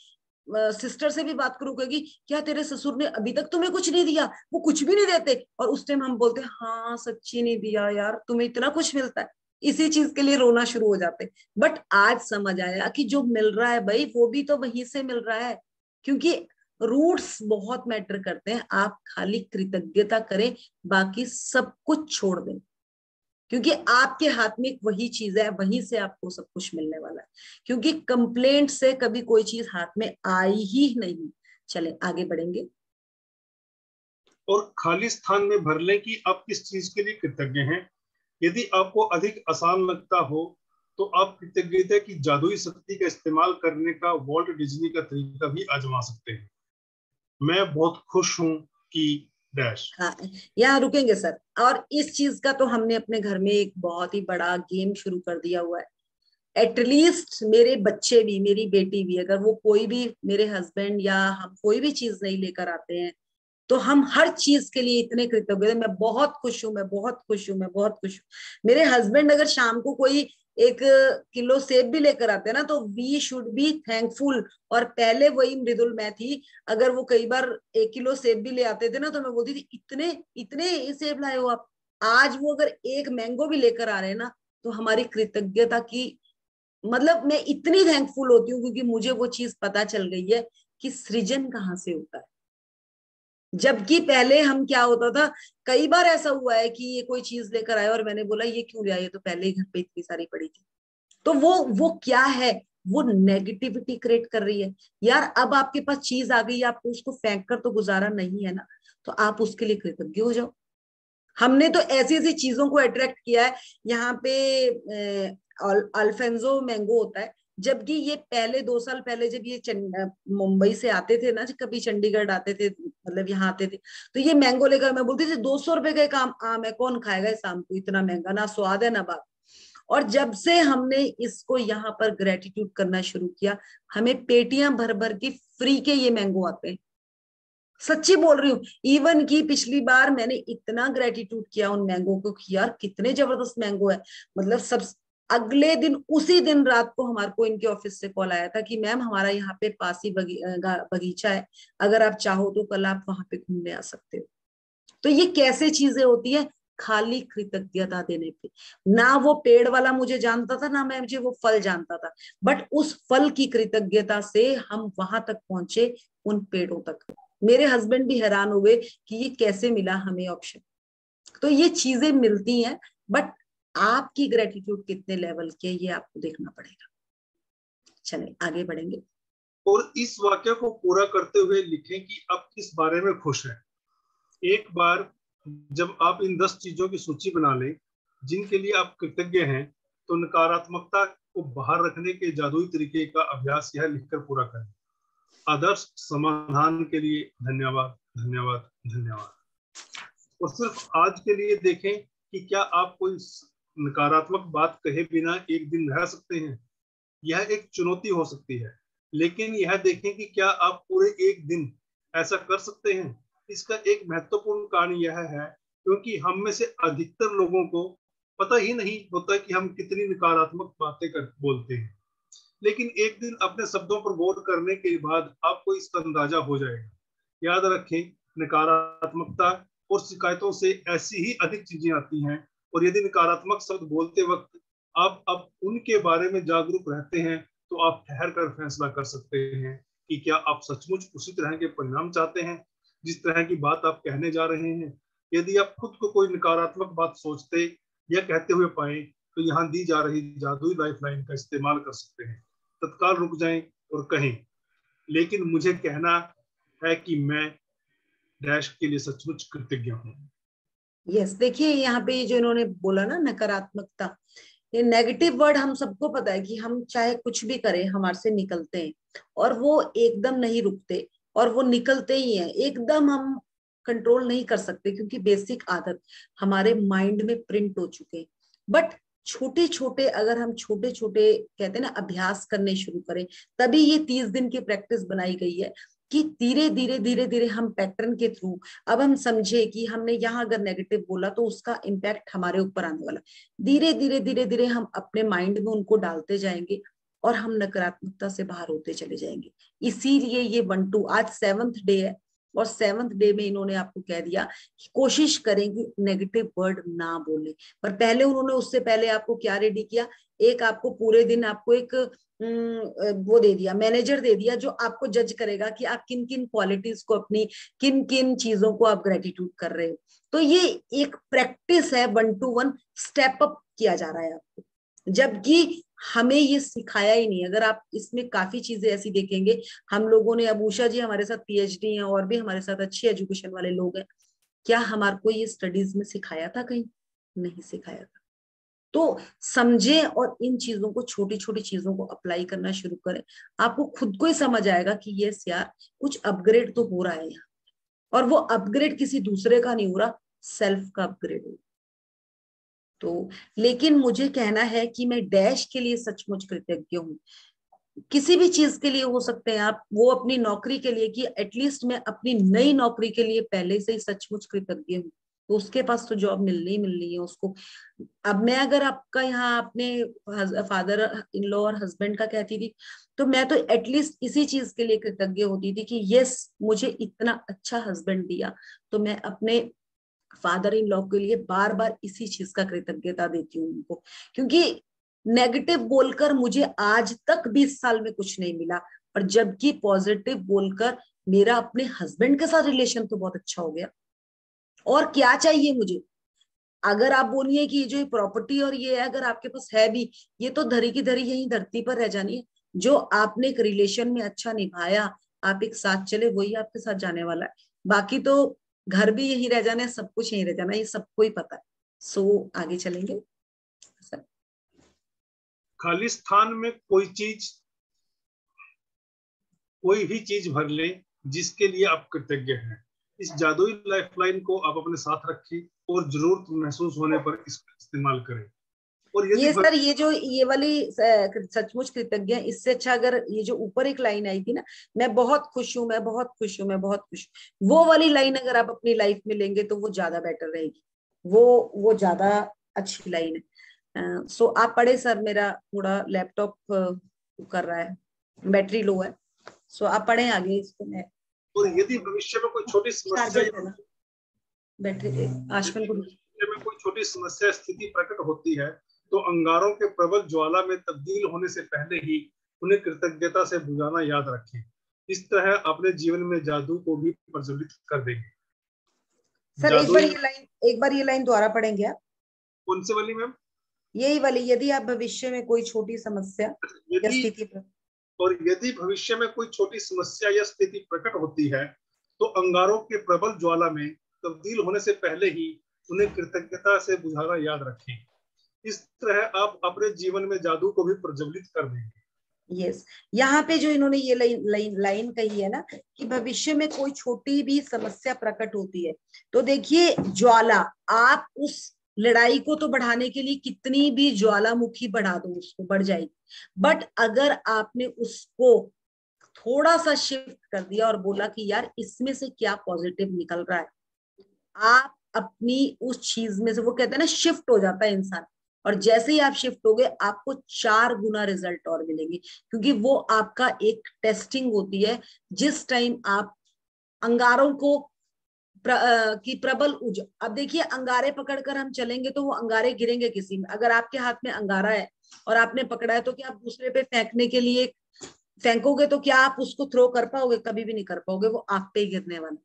सिस्टर से भी बात करूँ, कहेगी क्या तेरे ससुर ने अभी तक तुम्हें कुछ नहीं दिया, वो कुछ भी नहीं देते। और उस टाइम हम बोलते हाँ सच्ची नहीं दिया यार, तुम्हें इतना कुछ मिलता है, इसी चीज के लिए रोना शुरू हो जाते। बट आज समझ आया कि जो मिल रहा है भाई वो भी तो वहीं से मिल रहा है, क्योंकि रूट्स बहुत मैटर करते हैं। आप खाली कृतज्ञता करें, बाकी सब कुछ छोड़ दें। क्योंकि आपके हाथ में वही चीज है, वहीं से आपको सब कुछ मिलने वाला है, क्योंकि कंप्लेंट से कभी कोई चीज हाथ में आई ही नहीं। चले आगे बढ़ेंगे। और खाली स्थान में भर लें कि आप किस चीज के लिए कृतज्ञ हैं। यदि आपको अधिक आसान लगता हो तो आप कृतज्ञता की जादुई शक्ति का इस्तेमाल करने का वॉल्ट डिज्नी का तरीका भी आजमा सकते हैं। मैं बहुत खुश हूं कि डैश। हाँ, यहाँ रुकेंगे सर। और इस चीज का तो हमने अपने घर में एक बहुत ही बड़ा गेम शुरू कर दिया हुआ है। एटलीस्ट मेरे बच्चे भी, मेरी बेटी भी, अगर वो कोई भी, मेरे हस्बैंड या हम कोई भी चीज नहीं लेकर आते हैं तो हम हर चीज के लिए इतने कृतज्ञ हैं। मैं बहुत खुश हूँ, मैं बहुत खुश हूँ, मैं बहुत खुश हूँ। मेरे हस्बैंड अगर शाम को कोई 1 किलो सेब भी लेकर आते हैं ना, तो वी शुड बी थैंकफुल। और पहले वही मृदुल मैं थी, अगर वो कई बार 1 किलो सेब भी ले आते थे ना, तो मैं बोलती थी इतने इतने सेब लाए हो आप। आज वो अगर 1 मैंगो भी लेकर आ रहे हैं ना, तो हमारी कृतज्ञता की, मतलब मैं इतनी थैंकफुल होती हूँ, क्योंकि मुझे वो चीज पता चल गई है कि सृजन कहाँ से होता है। जबकि पहले हम, क्या होता था, कई बार ऐसा हुआ है कि ये कोई चीज लेकर आया और मैंने बोला ये क्यों लिया, ये तो पहले ही घर पे इतनी सारी पड़ी थी। तो वो क्या है, वो नेगेटिविटी क्रिएट कर रही है। यार अब आपके पास चीज आ गई है, आपको उसको फेंक कर तो गुजारा नहीं है ना, तो आप उसके लिए कृतज्ञ हो जाओ। हमने तो ऐसी ऐसी चीजों को अट्रैक्ट किया है। यहाँ पे अल्फेंजो मैंगो होता है, जबकि ये पहले 2 साल पहले जब ये मुंबई से आते थे ना, कभी चंडीगढ़ आते थे, मतलब यहाँ आते थे, तो ये मैंगो लेकर मैं बोलती थी 200 रुपए का एक आम है, कौन खाएगा इस आम को, इतना महंगा, ना स्वाद है ना बात। और जब से हमने इसको यहाँ पर ग्रेटिट्यूड करना शुरू किया, हमें पेटियां भर भर के फ्री के ये मैंगो आते हैं। सच्ची बोल रही हूँ। इवन की पिछली बार मैंने इतना ग्रेटिट्यूड किया उन मैंगो को कि यार कितने जबरदस्त मैंगो है, मतलब सब। अगले दिन, उसी दिन रात को हमारे को इनके ऑफिस से कॉल आया था कि मैम हमारा यहाँ पे पास ही बगीचा है, अगर आप चाहो तो कल आप वहां पे घूमने आ सकते हो। तो ये कैसे चीजें होती है, खाली कृतज्ञता देने पे। ना वो पेड़ वाला मुझे जानता था, ना मैं मुझे वो फल जानता था, बट उस फल की कृतज्ञता से हम वहां तक पहुंचे, उन पेड़ों तक। मेरे हस्बैंड भी हैरान हुए कि ये कैसे मिला हमें ऑप्शन। तो ये चीजें मिलती हैं, बट आपकी ग्रेटिट्यूड कितने लेवल की है, ये आपको देखना पड़ेगा। चले आगे बढ़ेंगे। और इस वाक्य को पूरा करते हुए लिखें कि आप किस बारे में खुश हैं। एक बार जब आप इन 10 चीजों की सूची बना लें जिनके लिए आप कृतज्ञ हैं, तो नकारात्मकता को बाहर रखने के जादुई तरीके का अभ्यास यह लिखकर पूरा करें। आदर्श समाधान के लिए धन्यवाद, धन्यवाद, धन्यवाद। और सिर्फ आज के लिए देखें कि क्या आप कोई नकारात्मक बात कहे बिना एक दिन रह सकते हैं। यह एक चुनौती हो सकती है, लेकिन यह देखें कि क्या आप पूरे एक दिन ऐसा कर सकते हैं। इसका एक महत्वपूर्ण कारण यह है क्योंकि हम में से अधिकतर लोगों को पता ही नहीं होता कि हम कितनी नकारात्मक बातें बोलते हैं, लेकिन एक दिन अपने शब्दों पर गौर करने के बाद आपको इसका अंदाजा हो जाएगा। याद रखें, नकारात्मकता और शिकायतों से ऐसी ही अधिक चीजें आती हैं, और यदि नकारात्मक शब्द बोलते वक्त आप अब उनके बारे में जागरूक रहते हैं, तो आप ठहर कर फैसला कर सकते हैं कि क्या आप सचमुच उसी तरह के परिणाम चाहते हैं जिस तरह की बात आप कहने जा रहे हैं। यदि आप खुद को कोई नकारात्मक बात सोचते या कहते हुए पाए, तो यहाँ दी जा रही जादुई लाइफलाइन का इस्तेमाल कर सकते हैं। तत्काल रुक जाएं और कहें, लेकिन मुझे कहना है कि मैं डैश के लिए सचमुच कृतज्ञ हूँ। यस, देखिए यहाँ पे ये जो इन्होंने बोला ना, नकारात्मकता, ये नेगेटिव वर्ड हम सबको पता है कि हम चाहे कुछ भी करें हमारे से निकलते हैं, और वो एकदम नहीं रुकते, और वो निकलते ही हैं एकदम। हम कंट्रोल नहीं कर सकते क्योंकि बेसिक आदत हमारे माइंड में प्रिंट हो चुके हैं। बट छोटे छोटे, अगर हम छोटे छोटे कहते हैं ना अभ्यास करने शुरू करें, तभी ये 30 दिन की प्रैक्टिस बनाई गई है कि धीरे धीरे धीरे धीरे हम पैटर्न के थ्रू, अब हम समझे कि हमने यहाँ अगर नेगेटिव बोला तो उसका इम्पैक्ट हमारे ऊपर आने वाला। धीरे धीरे धीरे धीरे हम अपने माइंड में उनको डालते जाएंगे और हम नकारात्मकता से बाहर होते चले जाएंगे। इसीलिए ये 1-2 आज 7th डे है, और 7th डे में इन्होंने आपको कह दिया कि कोशिश करें कि नेगेटिव वर्ड ना बोले। पर पहले उन्होंने उससे पहले आपको क्या रेडी किया, एक आपको पूरे दिन आपको एक वो दे दिया, मैनेजर दे दिया, जो आपको जज करेगा कि आप किन किन क्वालिटीज को, अपनी किन किन चीजों को आप ग्रेटिट्यूड कर रहे हो। तो ये एक प्रैक्टिस है, 1 to 1 स्टेप अप किया जा रहा है आपको, जबकि हमें ये सिखाया ही नहीं। अगर आप इसमें काफी चीजें ऐसी देखेंगे, हम लोगों ने, अब उषा जी हमारे साथ PhD हैं और भी हमारे साथ अच्छी एजुकेशन वाले लोग हैं, क्या हमारे को ये स्टडीज में सिखाया था? कहीं नहीं सिखाया था। तो समझें और इन चीजों को, छोटी छोटी चीजों को अप्लाई करना शुरू करें, आपको खुद को ही समझ आएगा कि यस यार, कुछ अपग्रेड तो हो रहा है यहाँ। और वो अपग्रेड किसी दूसरे का नहीं हो रहा, सेल्फ का अपग्रेड हो। तो लेकिन मुझे कहना है कि मैं डैश के लिए सचमुच कृतज्ञ हूँ। किसी भी चीज के लिए हो सकते हैं आप, वो अपनी नौकरी के लिए, कि एटलीस्ट मैं अपनी नई नौकरी के लिए पहले से ही सचमुच कृतज्ञ हूँ। तो उसके पास तो जॉब मिलनी ही मिलनी है उसको। अब मैं अगर आपका यहाँ अपने फादर इन लॉ और हस्बैंड का कहती थी, तो मैं तो एटलीस्ट इसी चीज के लिए कृतज्ञ होती थी कि यस, मुझे इतना अच्छा हस्बैंड दिया। तो मैं अपने फादर इन लॉ के लिए बार बार इसी चीज का कृतज्ञता देती हूँ उनको, क्योंकि नेगेटिव बोलकर मुझे आज तक 20 साल में कुछ नहीं मिला, और जबकि पॉजिटिव बोलकर मेरा अपने हस्बैंड के साथ रिलेशन तो बहुत अच्छा हो गया। और क्या चाहिए मुझे? अगर आप बोलिए कि जो प्रॉपर्टी और ये है, अगर आपके पास है भी, ये तो धरी की धरी यहीं धरती पर रह जानी है। जो आपने एक रिलेशन में अच्छा निभाया, आप एक साथ चले, वही आपके साथ जाने वाला है। बाकी तो घर भी यहीं रह जाना है, सब कुछ यहीं रह जाना है, ये सबको ही पता है। सो आगे चलेंगे। खाली स्थान में कोई भी चीज भर ले जिसके लिए आप कृतज्ञ हैं। इस जादुई लाइफलाइन को आप अपने साथ रखें और जरूरत महसूस होने पर इसका इस्तेमाल करें। और ये सर, ये जो ये वाली सचमुच कृतज्ञ, इससे अच्छा अगर ये जो ऊपर एक लाइन आई थी ना, मैं बहुत खुश हूँ, मैं बहुत खुश हूँ, मैं बहुत खुश हूँ, वो वाली लाइन अगर आप अपनी लाइफ में लेंगे तो वो ज्यादा बेटर रहेगी। वो ज्यादा अच्छी लाइन है। सो आप पढ़े सर, मेरा थोड़ा लैपटॉप कर रहा है, बैटरी लो है। सो आप पढ़े आगे इसको। मैं और यदि भविष्य में कोई छोटी समस्या बैटरी आशविन को में कोई छोटी समस्या स्थिति प्रकट होती है, तो अंगारों के प्रबल ज्वाला में तब्दील होने से पहले ही उन्हें कृतज्ञता से बुझाना याद रखें। इस तरह अपने जीवन में जादू को भी प्रज्वलित कर देंगे। सर एक बार ये लाइन दोबारा पढ़ेंगे आप? कौन सी वाली मैम? यही वाली, यदि आप भविष्य में कोई छोटी समस्या या स्थिति और यदि भविष्य में कोई छोटी समस्या या स्थिति प्रकट होती है, तो अंगारों के प्रबल ज्वाला में तब्दील होने से पहले ही उन्हें कृतज्ञता से बुझाना याद रखें। इस तरह आप अपने जीवन में जादू को भी प्रज्वलित कर देंगे। यस, यहाँ पे जो इन्होंने ये लाइन कही है ना, कि भविष्य में कोई छोटी भी समस्या प्रकट होती है, तो देखिए ज्वाला, आप उस लड़ाई को तो बढ़ाने के लिए कितनी भी ज्वालामुखी बढ़ा दो, उसको बढ़ जाएगी। बट अगर आपने उसको थोड़ा सा शिफ्ट कर दिया और बोला कि यार इसमें से क्या पॉजिटिव निकल रहा है, आप अपनी उस चीज में से, वो कहते हैं ना, शिफ्ट हो जाता है इंसान। और जैसे ही आप शिफ्ट हो गए, आपको 4 गुना रिजल्ट और मिलेंगे, क्योंकि वो आपका एक टेस्टिंग होती है। जिस टाइम आप अंगारों को की प्रबल अब देखिए, अंगारे पकड़कर हम चलेंगे तो वो अंगारे गिरेंगे किसी में। अगर आपके हाथ में अंगारा है और आपने पकड़ा है, तो क्या आप दूसरे पे फेंकने के लिए फेंकोगे? तो क्या आप उसको थ्रो कर पाओगे? कभी भी नहीं कर पाओगे, वो आप पे ही गिरने वाला।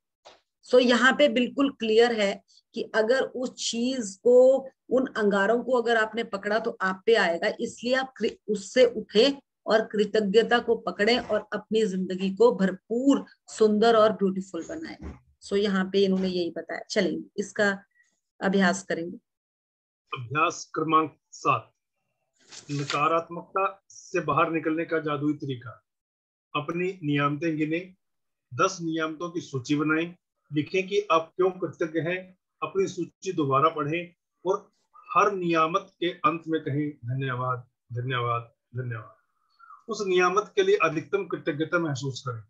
सो यहाँ पे बिल्कुल क्लियर है कि अगर उस चीज को, उन अंगारों को अगर आपने पकड़ा तो आप पे आएगा। इसलिए आप उससे उठे और कृतज्ञता को पकड़े और अपनी जिंदगी को भरपूर, सुंदर और ब्यूटीफुल बनाए। सो यहाँ पे इन्होंने यही बताया। चलेंगे इसका अभ्यास करेंगे। अभ्यास क्रमांक 7, नकारात्मकता से बाहर निकलने का जादुई तरीका। अपनी नियामतें गिने, 10 नियामतों की सूची बनाएं, लिखें कि आप क्यों कृतज्ञ हैं। अपनी सूची दोबारा पढ़ें और हर नियामत के अंत में कहें धन्यवाद, धन्यवाद, धन्यवाद। उस नियामत के लिए अधिकतम कृतज्ञता महसूस करें।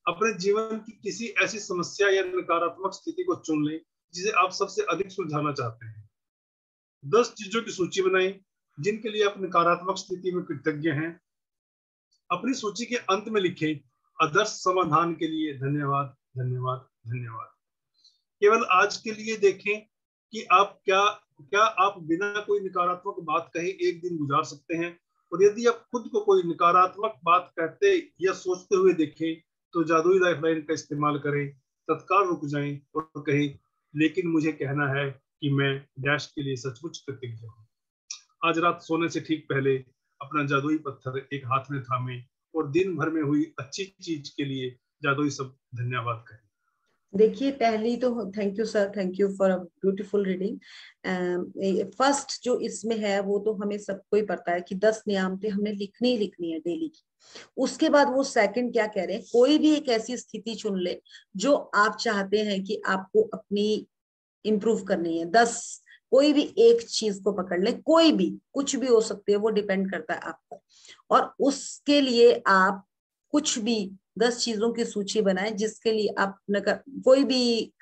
अपने जीवन की किसी ऐसी समस्या या नकारात्मक स्थिति को चुन लें जिसे आप सबसे अधिक सुलझाना चाहते हैं। 10 चीजों की सूची बनाएं जिनके लिए आप नकारात्मक स्थिति में कृतज्ञ हैं। अपनी सूची के अंत में लिखें आदर्श समाधान के लिए धन्यवाद, धन्यवाद, धन्यवाद। केवल आज के लिए देखें कि आप क्या क्या आप बिना कोई नकारात्मक बात कहे एक दिन गुजार सकते हैं? और यदि आप खुद को कोई नकारात्मक बात कहते या सोचते हुए देखें तो जादुई लाइफलाइन का इस्तेमाल करें, तत्काल रुक जाएं और कहें, लेकिन मुझे कहना है कि मैं डैश के लिए सचमुच कृतज्ञ हूँ। आज रात सोने से ठीक पहले अपना जादुई पत्थर एक हाथ में थामे और दिन भर में हुई अच्छी चीज के लिए जादुई शब्द धन्यवाद करें। देखिए, पहली तो thank you sir, thank you for a beautiful reading. First जो इसमें है वो तो हमें सबको ही पता है कि 10 नियामतें हमने लिखनी ही लिखनी है डेली की। उसके बाद वो सेकंड क्या कह रहे हैं, कोई भी एक ऐसी स्थिति चुन ले जो आप चाहते हैं कि आपको अपनी इम्प्रूव करनी है। 10 कोई भी एक चीज को पकड़ ले, कोई भी, कुछ भी हो सकती है, वो डिपेंड करता है आप पर। और उसके लिए आप कुछ भी 10 चीजों की सूची बनाएं जिसके लिए आप कोई भी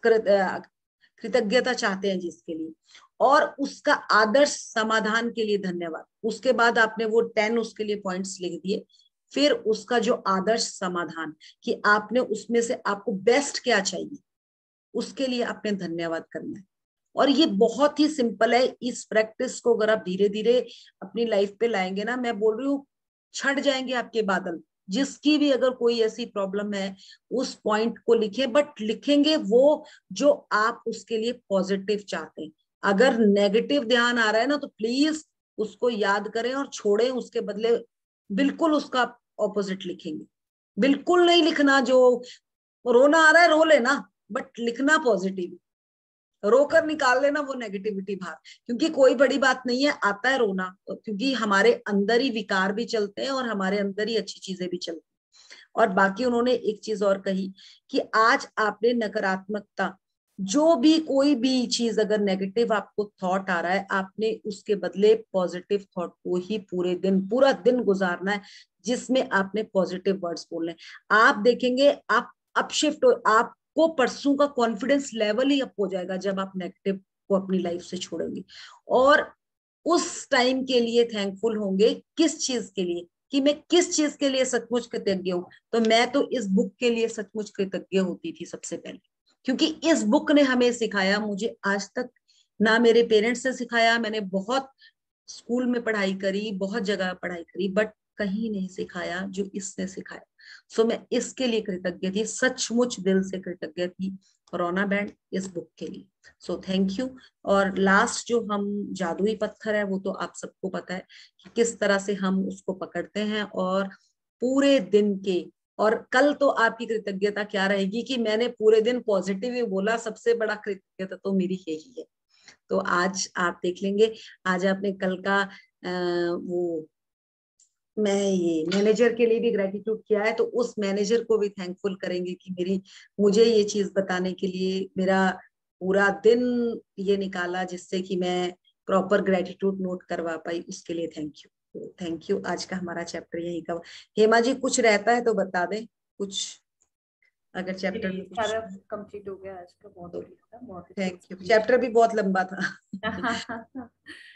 कृतज्ञता चाहते हैं जिसके लिए, और उसका आदर्श समाधान के लिए धन्यवाद। उसके बाद आपने वो 10 उसके लिए पॉइंट्स लिख दिए। फिर उसका जो आदर्श समाधान कि आपने उसमें से आपको बेस्ट क्या चाहिए, उसके लिए आपने धन्यवाद करना है। और ये बहुत ही सिंपल है। इस प्रैक्टिस को अगर आप धीरे धीरे अपनी लाइफ पे लाएंगे ना, मैं बोल रही हूँ छट जाएंगे आपके बादल। जिसकी भी अगर कोई ऐसी प्रॉब्लम है उस पॉइंट को लिखें, बट लिखेंगे वो जो आप उसके लिए पॉजिटिव चाहते हैं। अगर नेगेटिव ध्यान आ रहा है ना तो प्लीज उसको याद करें और छोड़ें, उसके बदले बिल्कुल उसका ऑपोजिट लिखेंगे। बिल्कुल नहीं लिखना जो रोना आ रहा है रो लेना, बट लिखना पॉजिटिव, रोकर निकाल लेना वो नेगेटिविटी बाहर। क्योंकि कोई बड़ी बात नहीं है, आता है रोना, क्योंकि हमारे अंदर ही विकार भी चलते हैं और हमारे अंदर ही अच्छी चीजें भी चलती हैं। और बाकी उन्होंने एक चीज और कही कि आज आपने नकारात्मकता, जो भी कोई भी चीज अगर नेगेटिव आपको थॉट आ रहा है, आपने उसके बदले पॉजिटिव थॉट को ही पूरा दिन गुजारना है, जिसमें आपने पॉजिटिव वर्ड्स बोलने हैं। आप देखेंगे आप अपशिफ्ट, आपको परसों का कॉन्फिडेंस लेवल ही अप हो जाएगा जब आप नेगेटिव को अपनी लाइफ से छोड़ेंगे। और उस टाइम के लिए थैंकफुल होंगे, किस चीज के लिए, कि मैं किस चीज के लिए सचमुच कृतज्ञ हूँ। तो मैं तो इस बुक के लिए सचमुच कृतज्ञ होती थी सबसे पहले, क्योंकि इस बुक ने हमें सिखाया, मुझे आज तक ना मेरे पेरेंट्स ने सिखाया, मैंने बहुत स्कूल में पढ़ाई करी, बहुत जगह पढ़ाई करी, बट कहीं नहीं सिखाया जो इसने सिखाया। सो मैं इसके लिए कृतज्ञ थी, सचमुच दिल से कृतज्ञ थी रोना बैंड इस बुक के लिए। So thank you. और लास्ट जो हम जादुई पत्थर है वो तो आप सबको पता है कि किस तरह से हम उसको पकड़ते हैं और पूरे दिन के, और कल तो आपकी कृतज्ञता क्या रहेगी कि मैंने पूरे दिन पॉजिटिव ही बोला। सबसे बड़ा कृतज्ञता तो मेरी यही है। तो आज आप देख लेंगे, आज आपने कल का वो, मैं ये मैनेजर के लिए भी ग्रेटिट्यूड किया है, तो उस मैनेजर को भी थैंकफुल करेंगे कि मुझे ये चीज बताने के लिए मेरा पूरा दिन ये निकाला, जिससे कि मैं प्रॉपर ग्रेटिट्यूड नोट करवा पाई, उसके लिए थैंक यू। Thank you. आज का हमारा चैप्टर यही का। हेमा जी कुछ रहता है तो बता दें, कुछ अगर चैप्टर में कुछ सारा कंप्लीट हो गया आज का। बहुत थैंक यू। चैप्टर भी बहुत लंबा था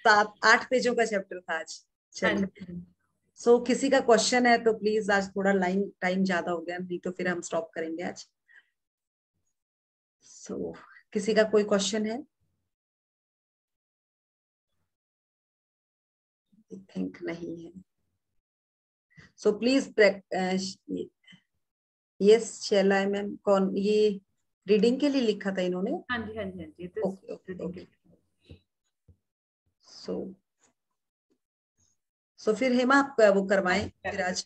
7-8 पेजों का चैप्टर था आज। चलिए, सो किसी का क्वेश्चन है तो प्लीज, आज थोड़ा टाइम ज्यादा हो गया, नहीं तो फिर हम स्टॉप करेंगे आज। सो किसी का कोई क्वेश्चन है? आई थिंक नहीं है। So please yes Shaila ma'am, कौन ये रीडिंग के लिए लिखा था इन्होंने? हाँ जी हाँ जी हाँ जी। Okay okay. सो फिर हेमा आप वो करवाएं फिर आज,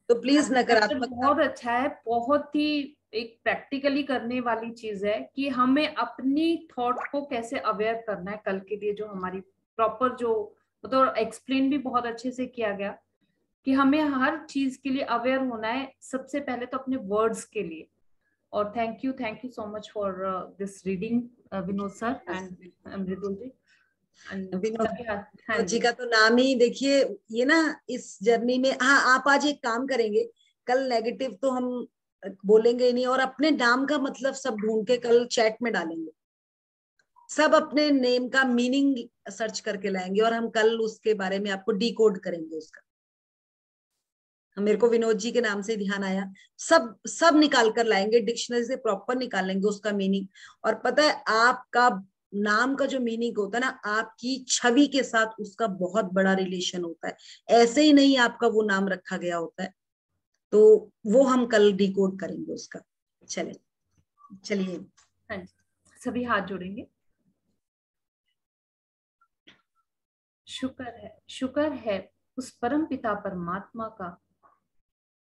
तो प्लीज नकारात्मक। बहुत अच्छा है, बहुत ही एक प्रैक्टिकली करने वाली चीज है कि हमें अपनी थॉट को कैसे अवेयर करना है कल के लिए। जो हमारी प्रॉपर जो मतलब एक्सप्लेन भी बहुत अच्छे से किया गया कि हमें हर चीज के लिए अवेयर होना है, सबसे पहले तो अपने वर्ड्स के लिए। और thank you so much for this reading Vinod sir and Mridul ji. Vinod ji का तो नाम ही देखिए, ये ना इस जर्नी में। हाँ, आप आज एक काम करेंगे, कल नेगेटिव तो हम बोलेंगे ही नहीं, और अपने नाम का मतलब सब ढूंढ के कल चैट में डालेंगे, सब अपने नेम का मीनिंग सर्च करके लाएंगे, और हम कल उसके बारे में आपको डिकोड करेंगे उसका। मेरे को विनोद जी के नाम से ध्यान आया, सब निकाल कर लाएंगे, डिक्शनरी से प्रॉपर निकालेंगे उसका मीनिंग। और पता है आपका नाम का जो मीनिंग होता है ना, आपकी छवि के साथ उसका बहुत बड़ा रिलेशन होता है। ऐसे ही नहीं आपका वो नाम रखा गया होता है। तो वो हम कल डिकोड करेंगे उसका। चलिए हाँ जी, सभी हाथ जोड़ेंगे। शुक्र है उस परम पिता परमात्मा का,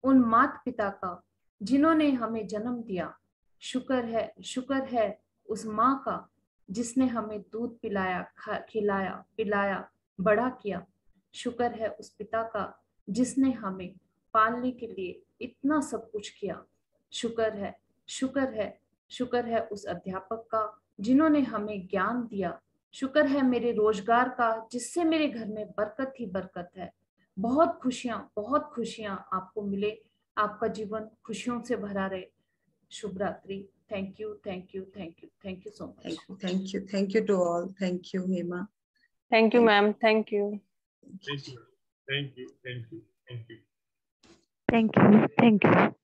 उन माता पिता का जिन्होंने हमें जन्म दिया। शुक्र है उस माँ का जिसने हमें दूध पिलाया, खिलाया, पिलाया, बड़ा किया। शुक्र है उस पिता का जिसने हमें पालने के लिए इतना सब कुछ किया। शुक्र है उस अध्यापक का जिन्होंने हमें ज्ञान दिया। शुक्र है मेरे रोजगार का जिससे मेरे घर में बरकत ही बरकत है। बहुत खुशियां आपको मिले, आपका जीवन खुशियों से भरा रहे। शुभ रात्रि। Thank you so much. Thank you to all. Thank you Hema. Thank you ma'am. Thank you. Thank you.